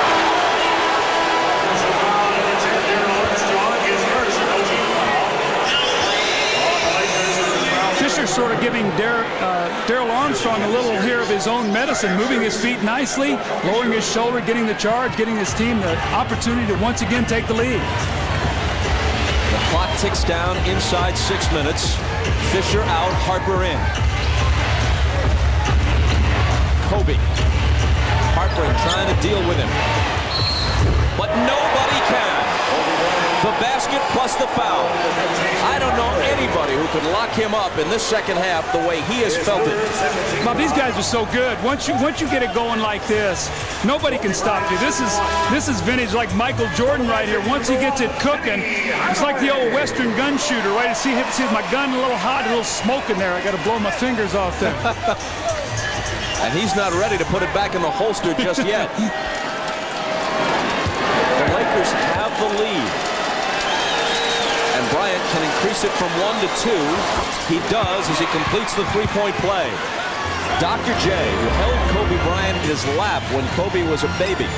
Speaker 2: Fisher sort of giving Darrell Armstrong a little here of his own medicine, moving his feet nicely, lowering his shoulder, getting the charge, getting his team the opportunity to once again take the lead.
Speaker 1: The clock ticks down inside 6 minutes. Fisher out, Harper in. Kobe. Harper trying to deal with him. But nobody can. The basket plus the foul. I don't know anybody who could lock him up in this second half the way he has felt it.
Speaker 2: Well, these guys are so good. Once you get it going like this, nobody can stop you. This is vintage, like Michael Jordan right here. Once he gets it cooking, it's like the old Western gun shooter, right? See my gun a little hot, a little smoke in there. I got to blow my fingers off there.
Speaker 1: And he's not ready to put it back in the holster just yet. The Lakers have the lead. And Bryant can increase it from 1 to 2. He does as he completes the three-point play. Dr. J, who held Kobe Bryant in his lap when Kobe was a baby.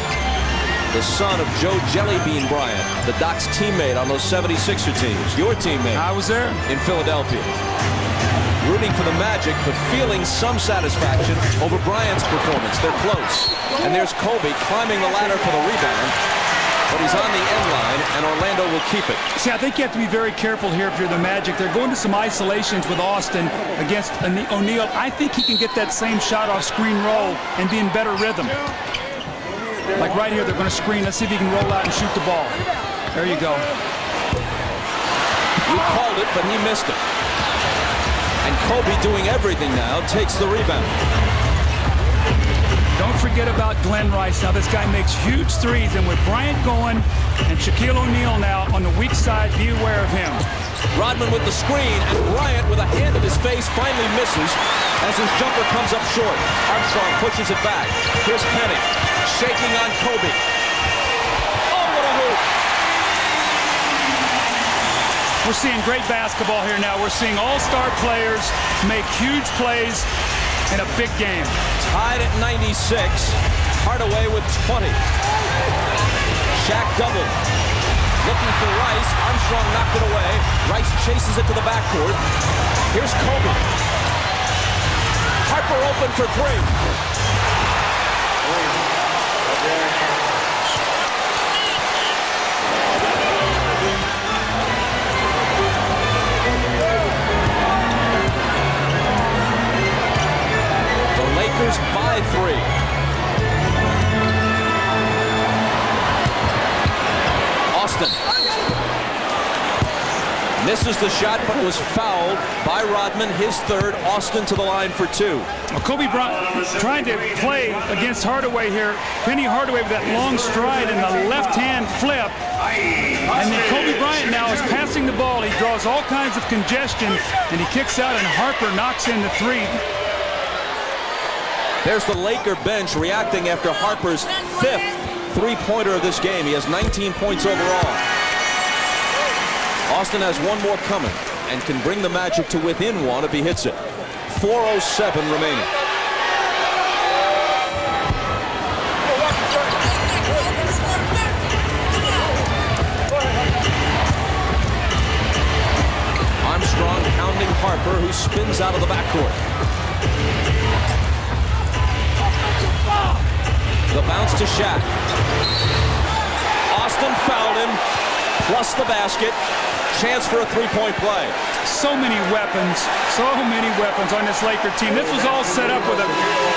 Speaker 1: The son of Joe Jellybean Bryant, the Doc's teammate on those 76er teams. Your teammate.
Speaker 2: I was there.
Speaker 1: In Philadelphia. Rooting for the Magic, but feeling some satisfaction over Bryant's performance. They're close. And there's Kobe climbing the ladder for the rebound. But he's on the end line, and Orlando will keep it.
Speaker 2: See, I think you have to be very careful here if you're the Magic. They're going to some isolations with Austin against O'Neal. I think he can get that same shot off screen roll and be in better rhythm. Like right here, they're going to screen. Let's see if he can roll out and shoot the ball. There you go.
Speaker 1: You called it, but he missed it. And Kobe, doing everything now, takes the rebound.
Speaker 2: Don't forget about Glenn Rice. Now this guy makes huge threes, and with Bryant going and Shaquille O'Neal now on the weak side, be aware of him.
Speaker 1: Rodman with the screen, and Bryant with a hand in his face finally misses as his jumper comes up short. Armstrong pushes it back. Here's Penny shaking on Kobe. Oh, what a hoop!
Speaker 2: We're seeing great basketball here now. We're seeing all-star players make huge plays in a big game.
Speaker 1: Tied at 96. Hardaway with 20. Shaq doubled. Looking for Rice. Armstrong knocked it away. Rice chases it to the backcourt. Here's Kobe. Harper open for three. Lakers by 3. Austin misses the shot, but was fouled by Rodman. His third. Austin to the line for 2.
Speaker 2: Well, Kobe Bryant trying to play against Hardaway here. Penny Hardaway with that long stride and the left-hand flip. And then Kobe Bryant now is passing the ball. He draws all kinds of congestion, and he kicks out, and Harper knocks in the 3.
Speaker 1: There's the Laker bench reacting after Harper's 5th three-pointer of this game. He has 19 points overall. Austin has one more coming and can bring the Magic to within 1 if he hits it. 4:07 remaining. Armstrong pounding Harper, who spins out of the backcourt. The bounce to Shaq. Austin fouled him, plus the basket. Chance for a three-point play.
Speaker 2: So many weapons on this Laker team. This was all set up with a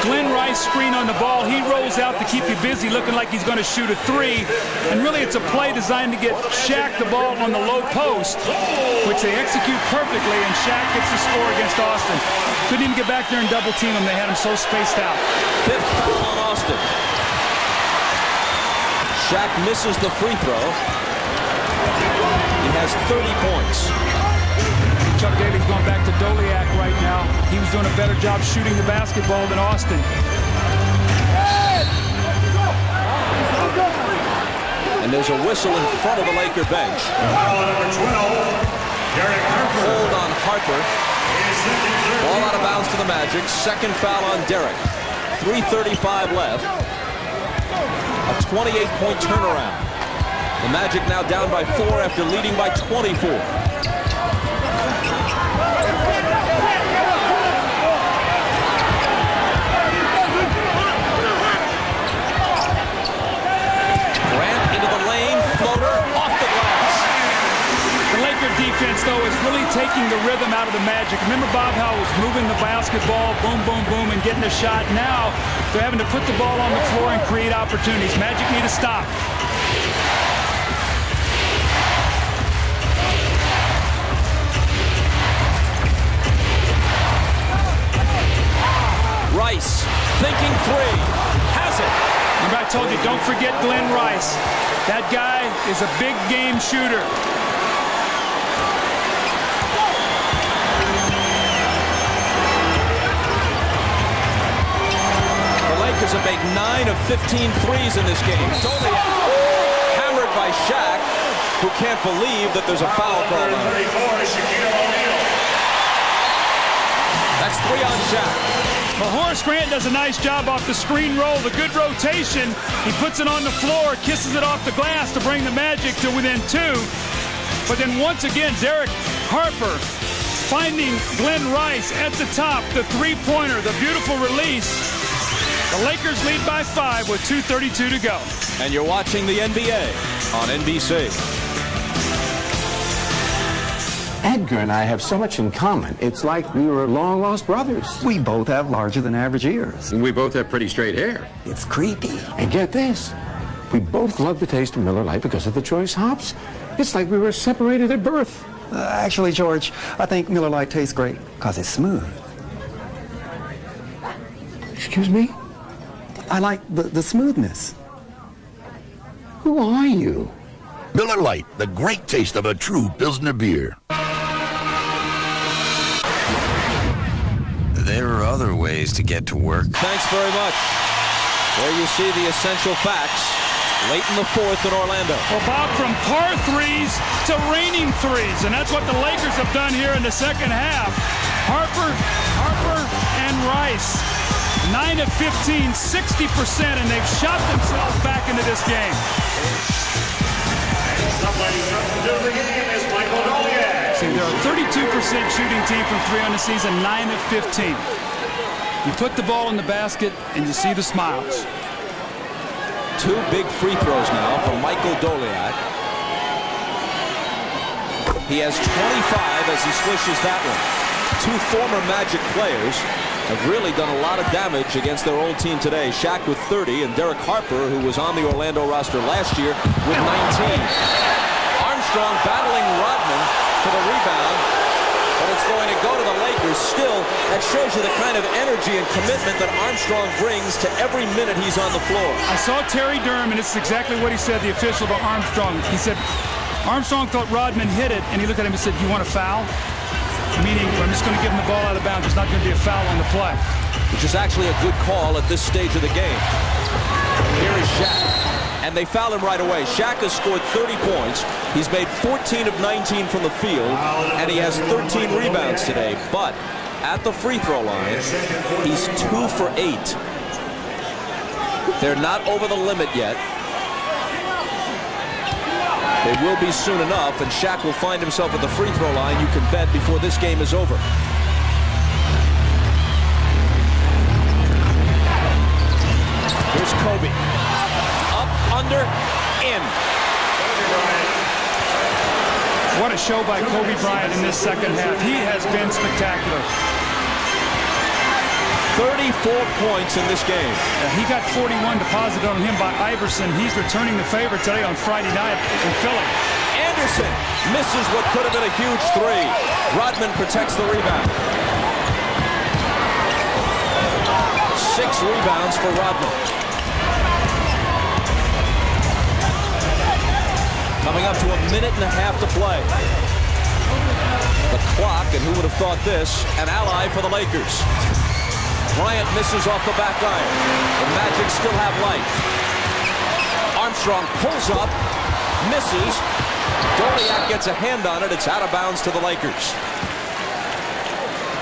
Speaker 2: Glenn Rice screen on the ball. He rolls out to keep you busy, looking like he's going to shoot a 3. And really, it's a play designed to get Shaq the ball on the low post, which they execute perfectly, and Shaq gets the score against Austin. Couldn't even get back there and double team him. They had him so spaced out.
Speaker 1: 5th foul on Austin. Shaq misses the free throw. He has 30 points.
Speaker 2: Chuck Daly's going back to Doliak right now. He was doing a better job shooting the basketball than Austin.
Speaker 1: And there's a whistle in front of the Laker bench. Hold on Harper. Ball out of bounds to the Magic. Second foul on Derek. 3:35 left. A 28-point turnaround. The Magic now down by 4 after leading by 24.
Speaker 2: is really taking the rhythm out of the Magic. Remember Bob how it was moving the basketball, boom, boom, boom, and getting a shot. Now they're having to put the ball on the floor and create opportunities. Magic need to stop.
Speaker 1: Rice, thinking three, has it.
Speaker 2: Remember I told you, don't forget Glenn Rice. That guy is a big game shooter.
Speaker 1: The Lakers have made 9 of 15 threes in this game. It's only hammered by Shaq, who can't believe that there's a foul call on him. That's 3 on Shaq.
Speaker 2: Well, Horace Grant does a nice job off the screen roll, the good rotation. He puts it on the floor, kisses it off the glass to bring the Magic to within 2. But then once again, Derek Harper finding Glenn Rice at the top, the three-pointer, the beautiful release. The Lakers lead by 5 with 2:32 to go.
Speaker 1: And you're watching the NBA on NBC.
Speaker 18: Edgar and I have so much in common. It's like we were long-lost brothers.
Speaker 19: We both have larger than average ears.
Speaker 18: And we both have pretty straight hair.
Speaker 19: It's creepy.
Speaker 18: And get this, we both love the taste of Miller Lite because of the choice hops. It's like we were separated at birth.
Speaker 19: Actually, George, I think Miller Lite tastes great because it's smooth.
Speaker 18: Excuse me?
Speaker 19: I like the smoothness.
Speaker 18: Who are you?
Speaker 9: Miller Lite, the great taste of a true Pilsner beer.
Speaker 20: There are other ways to get to work.
Speaker 1: Thanks very much. There you see the essential facts late in the 4th in Orlando.
Speaker 2: Well, Bob, from par threes to raining threes, and that's what the Lakers have done here in the second half. Harper, and Rice. 9 of 15, 60%, and they've shot themselves back into this game. See, they're a 32% shooting team from 3 on the season, 9 of 15. You put the ball in the basket, and you see the smiles.
Speaker 1: 2 big free throws now from Michael Doliak. He has 25 as he swishes that one. 2 former Magic players have really done a lot of damage against their old team today. Shaq with 30 and Derek Harper, who was on the Orlando roster last year, with 19. Armstrong battling Rodman for the rebound, but it's going to go to the Lakers. Still, that shows you the kind of energy and commitment that Armstrong brings to every minute he's on the floor.
Speaker 2: I saw Terry Durham, and this is exactly what he said, the official about Armstrong. He said Armstrong thought Rodman hit it, and he looked at him and said, "You want a foul?" Meaning, I'm just going to give him the ball out of bounds. There's not going to be a foul on the play.
Speaker 1: Which is actually a good call at this stage of the game. Here is Shaq. And they foul him right away. Shaq has scored 30 points. He's made 14 of 19 from the field. And he has 13 rebounds today. But at the free throw line, he's 2 for 8. They're not over the limit yet. They will be soon enough, and Shaq will find himself at the free throw line, you can bet, before this game is over. Here's Kobe. Up, under, in.
Speaker 2: What a show by Kobe Bryant in this second half. He has been spectacular.
Speaker 1: 34 points in this game.
Speaker 2: He got 41 deposited on him by Iverson. He's returning the favor today on Friday night in Philly.
Speaker 1: Anderson misses what could have been a huge 3. Rodman protects the rebound. 6 rebounds for Rodman. Coming up to a minute and a half to play. The clock, and who would have thought this, an ally for the Lakers. Bryant misses off the back iron. The Magic still have life. Armstrong pulls up, misses. Doliak gets a hand on it. It's out of bounds to the Lakers.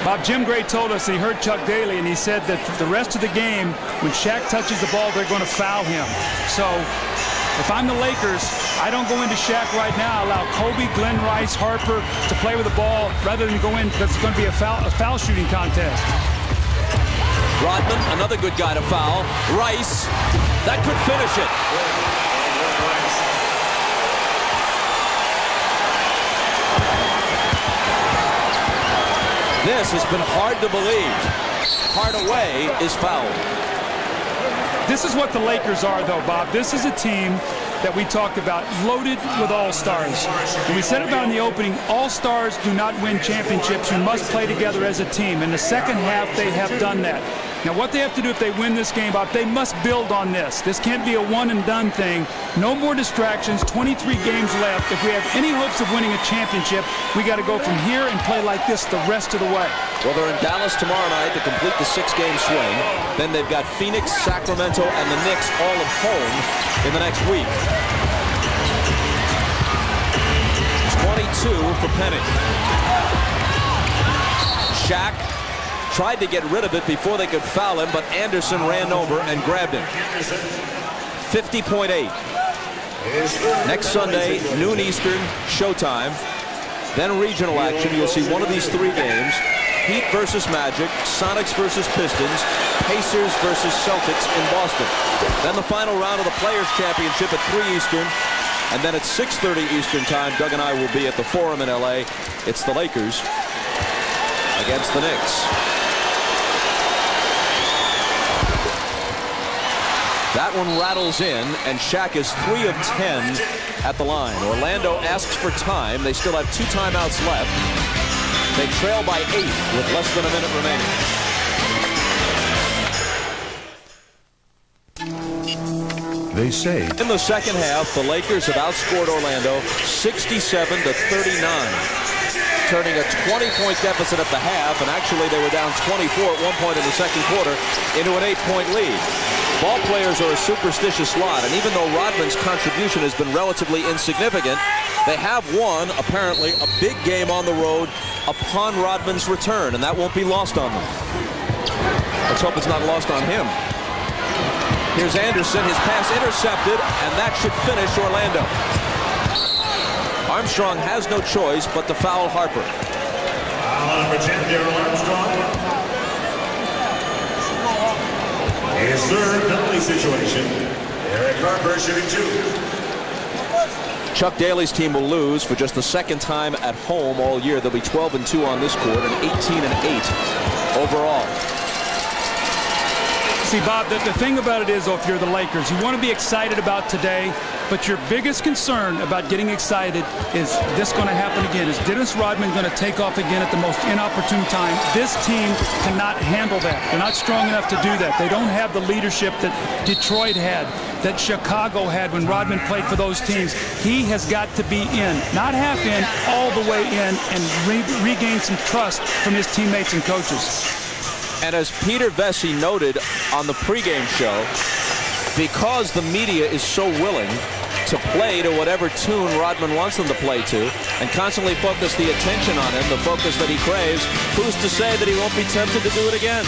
Speaker 2: Bob, Jim Gray told us he heard Chuck Daly, and he said that the rest of the game, when Shaq touches the ball, they're going to foul him. So if I'm the Lakers, I don't go into Shaq right now. Allow Kobe, Glenn Rice, Harper to play with the ball rather than go in because it's going to be a foul shooting contest.
Speaker 1: Rodman, another good guy to foul. Rice, that could finish it. This has been hard to believe. Hardaway is fouled.
Speaker 2: This is what the Lakers are, though, Bob. This is a team that we talked about, loaded with all-stars. And we said about in the opening, all-stars do not win championships. You must play together as a team. In the second half, they have done that. Now, what they have to do if they win this game, Bob, they must build on this. This can't be a one-and-done thing. No more distractions, 23 games left. If we have any hopes of winning a championship, we got to go from here and play like this the rest of the way.
Speaker 1: Well, they're in Dallas tomorrow night to complete the 6-game swing. Then they've got Phoenix, Sacramento, and the Knicks all at home in the next week. 22 for Penny. Shaq tried to get rid of it before they could foul him, but Anderson ran over and grabbed him. 50.8. Next Sunday, noon Eastern, showtime. Then regional action. You'll see one of these 3 games. Heat versus Magic, Sonics versus Pistons, Pacers versus Celtics in Boston. Then the final round of the Players' Championship at 3 Eastern. And then at 6:30 Eastern time, Doug and I will be at the Forum in L.A. It's the Lakers against the Knicks. That one rattles in, and Shaq is 3 of 10 at the line. Orlando asks for time. They still have 2 timeouts left. They trail by 8 with less than a minute remaining.
Speaker 13: They say
Speaker 1: in the second half, the Lakers have outscored Orlando 67-39, turning a 20-point deficit at the half, and actually they were down 24 at one point in the second quarter into an 8-point lead. Ball players are a superstitious lot, and even though Rodman's contribution has been relatively insignificant, they have won, apparently, a big game on the road upon Rodman's return, and that won't be lost on them. Let's hope it's not lost on him. Here's Anderson, his pass intercepted, and that should finish Orlando. Armstrong has no choice but to foul Harper.
Speaker 5: Foul number 10, Darryl Armstrong. His third penalty situation. Eric Harper shooting 2.
Speaker 1: Chuck Daly's team will lose for just the second time at home all year. They'll be 12-2 on this court and 18-8 overall.
Speaker 2: See, Bob, the thing about it is, if you're the Lakers, you want to be excited about today, but your biggest concern about getting excited is this going to happen again? Is Dennis Rodman going to take off again at the most inopportune time? This team cannot handle that. They're not strong enough to do that. They don't have the leadership that Detroit had, that Chicago had when Rodman played for those teams. He has got to be in, not half in, all the way in, and regain some trust from his teammates and coaches.
Speaker 1: And as Peter Vesey noted on the pregame show, because the media is so willing to play to whatever tune Rodman wants them to play to and constantly focus the attention on him, the focus that he craves, who's to say that he won't be tempted to do it again?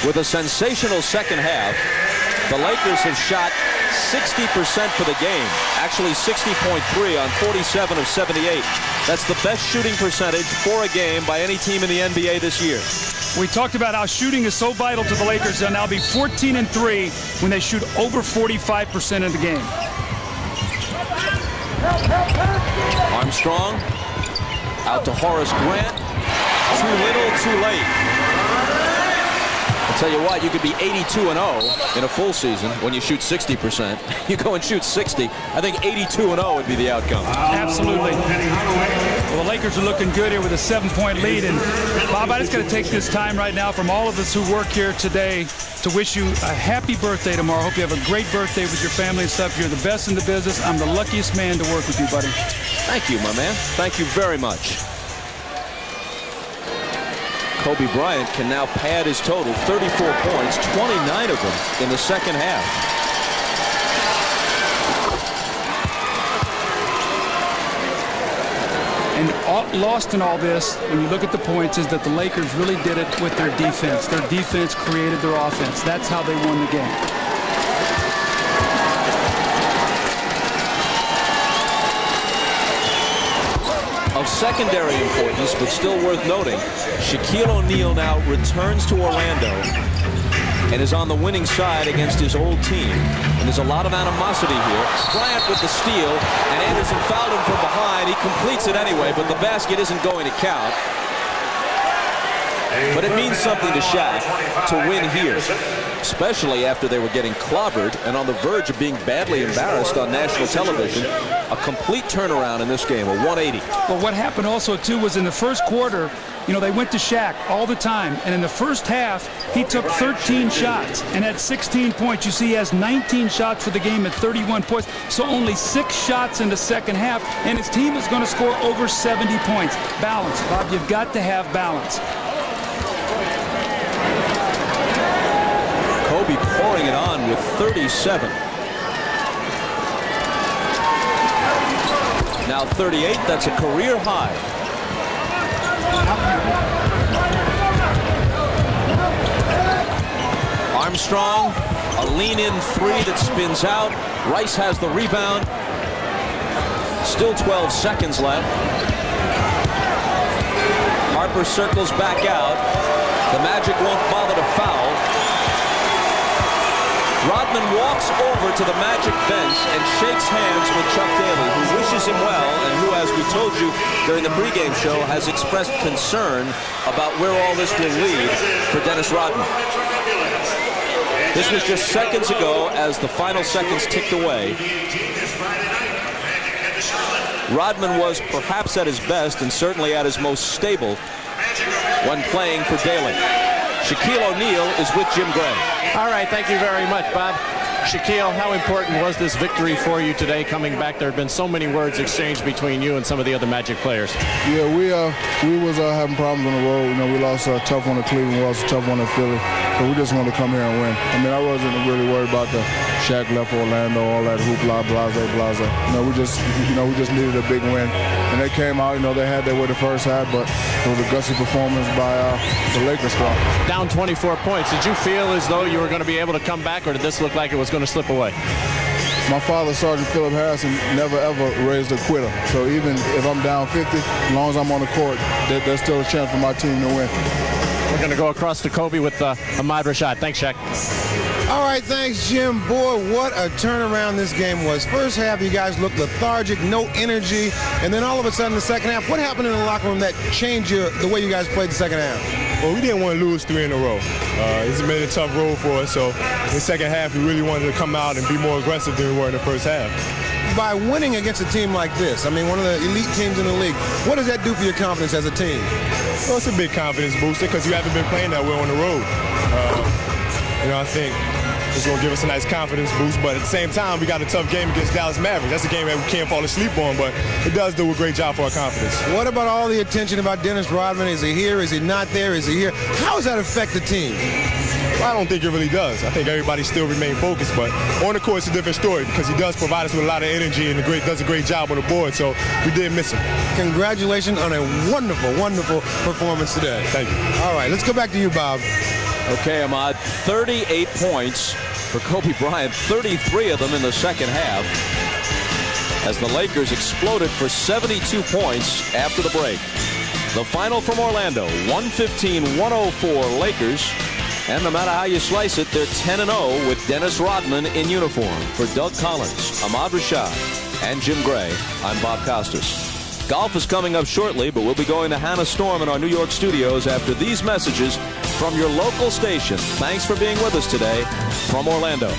Speaker 1: With a sensational second half, the Lakers have shot 60% for the game, actually 60.3 on 47 of 78. That's the best shooting percentage for a game by any team in the NBA this year.
Speaker 2: We talked about how shooting is so vital to the Lakers. They'll now be 14-3 when they shoot over 45% of the game.
Speaker 1: Armstrong out to Horace Grant. Too little, too late. I'll tell you what, you could be 82-0 in a full season when you shoot 60%. You go and shoot 60. I think 82-0 would be the outcome.
Speaker 2: Absolutely. Well, the Lakers are looking good here with a 7-point lead. And, Bob, I just got to take this time right now from all of us who work here today to wish you a happy birthday tomorrow. Hope you have a great birthday with your family and stuff. You're the best in the business. I'm the luckiest man to work with you, buddy.
Speaker 1: Thank you, my man. Thank you very much. Kobe Bryant can now pad his total, 34 points, 29 of them in the second half.
Speaker 2: And lost in all this, when you look at the points, is that the Lakers really did it with their defense. Their defense created their offense. That's how they won the game.
Speaker 1: Of secondary importance, but still worth noting, Shaquille O'Neal now returns to Orlando and is on the winning side against his old team. And there's a lot of animosity here. Bryant with the steal, and Anderson fouled him from behind. He completes it anyway, but the basket isn't going to count. But it means something to Shaq to win here, especially after they were getting clobbered and on the verge of being badly embarrassed on national television. A complete turnaround in this game, a 180.
Speaker 2: Well, what happened also, too, was in the first quarter, you know, they went to Shaq all the time. And in the first half, he took 13 shots and had 16 points. You see, he has 19 shots for the game at 31 points. So only 6 shots in the second half. And his team is going to score over 70 points. Balance, Bob, you've got to have balance.
Speaker 1: Kobe pouring it on with 37. Now 38, that's a career high. Armstrong, a lean-in three that spins out. Rice has the rebound. Still 12 seconds left. Harper circles back out. The Magic won't bother to foul. Rodman walks over to the Magic bench and shakes hands with Chuck Daly, who wishes him well and who, as we told you during the pregame show, has expressed concern about where all this will lead for Dennis Rodman. This was just seconds ago as the final seconds ticked away. Rodman was perhaps at his best and certainly at his most stable when playing for Daly. Shaquille O'Neal is with Jim Gray.
Speaker 3: All right, thank you very much, Bob. Shaquille, how important was this victory for you today coming back? There have been so many words exchanged between you and some of the other Magic players.
Speaker 21: Yeah, we was having problems on the road. You know, we lost a tough one to Cleveland, we lost a tough one to Philly. But we just wanted to come here and win. I mean, I wasn't really worried about the Shaq left Orlando, all that hoopla, blase. You know, we just needed a big win. And they came out, you know, they had their way the first half, but it was a gutsy performance by the Lakers squad.
Speaker 3: Down 24 points. Did you feel as though you were going to be able to come back, or did this look like it was going to slip away?
Speaker 21: My father, Sergeant Philip Harrison, never ever raised a quitter. So even if I'm down 50, as long as I'm on the court, there's still a chance for my team to win.
Speaker 3: We're going to go across to Kobe with Ahmad Rashad. Thanks, Shaq.
Speaker 6: All right, thanks, Jim. Boy, what a turnaround this game was. First half, you guys looked lethargic, no energy, and then all of a sudden, the second half, what happened in the locker room that changed the way you guys played the second half?
Speaker 4: Well, we didn't want to lose 3 in a row. It's been a tough road for us, so in the second half, we really wanted to come out and be more aggressive than we were in the first half.
Speaker 6: By winning against a team like this, I mean, one of the elite teams in the league, what does that do for your confidence as a team?
Speaker 4: Well, it's a big confidence booster because you haven't been playing that well on the road. You know, I think it's going to give us a nice confidence boost, but at the same time, we got a tough game against Dallas Mavericks. That's a game that we can't fall asleep on, but it does do a great job for our confidence.
Speaker 6: What about all the attention about Dennis Rodman? Is he here? Is he not there? Is he here? How does that affect the team?
Speaker 4: Well, I don't think it really does. I think everybody still remain focused, but on the court, it's a different story because he does provide us with a lot of energy and does a great job on the board, so we did miss him.
Speaker 6: Congratulations on a wonderful, wonderful performance today.
Speaker 4: Thank you.
Speaker 6: All right, let's go back to you, Bob.
Speaker 1: Okay, Ahmad, 38 points for Kobe Bryant, 33 of them in the second half, as the Lakers exploded for 72 points after the break. The final from Orlando, 115-104 Lakers. And no matter how you slice it, they're 10-0 with Dennis Rodman in uniform. For Doug Collins, Ahmad Rashad, and Jim Gray, I'm Bob Costas. Golf is coming up shortly, but we'll be going to Hannah Storm in our New York studios after these messages from your local station. Thanks for being with us today from Orlando.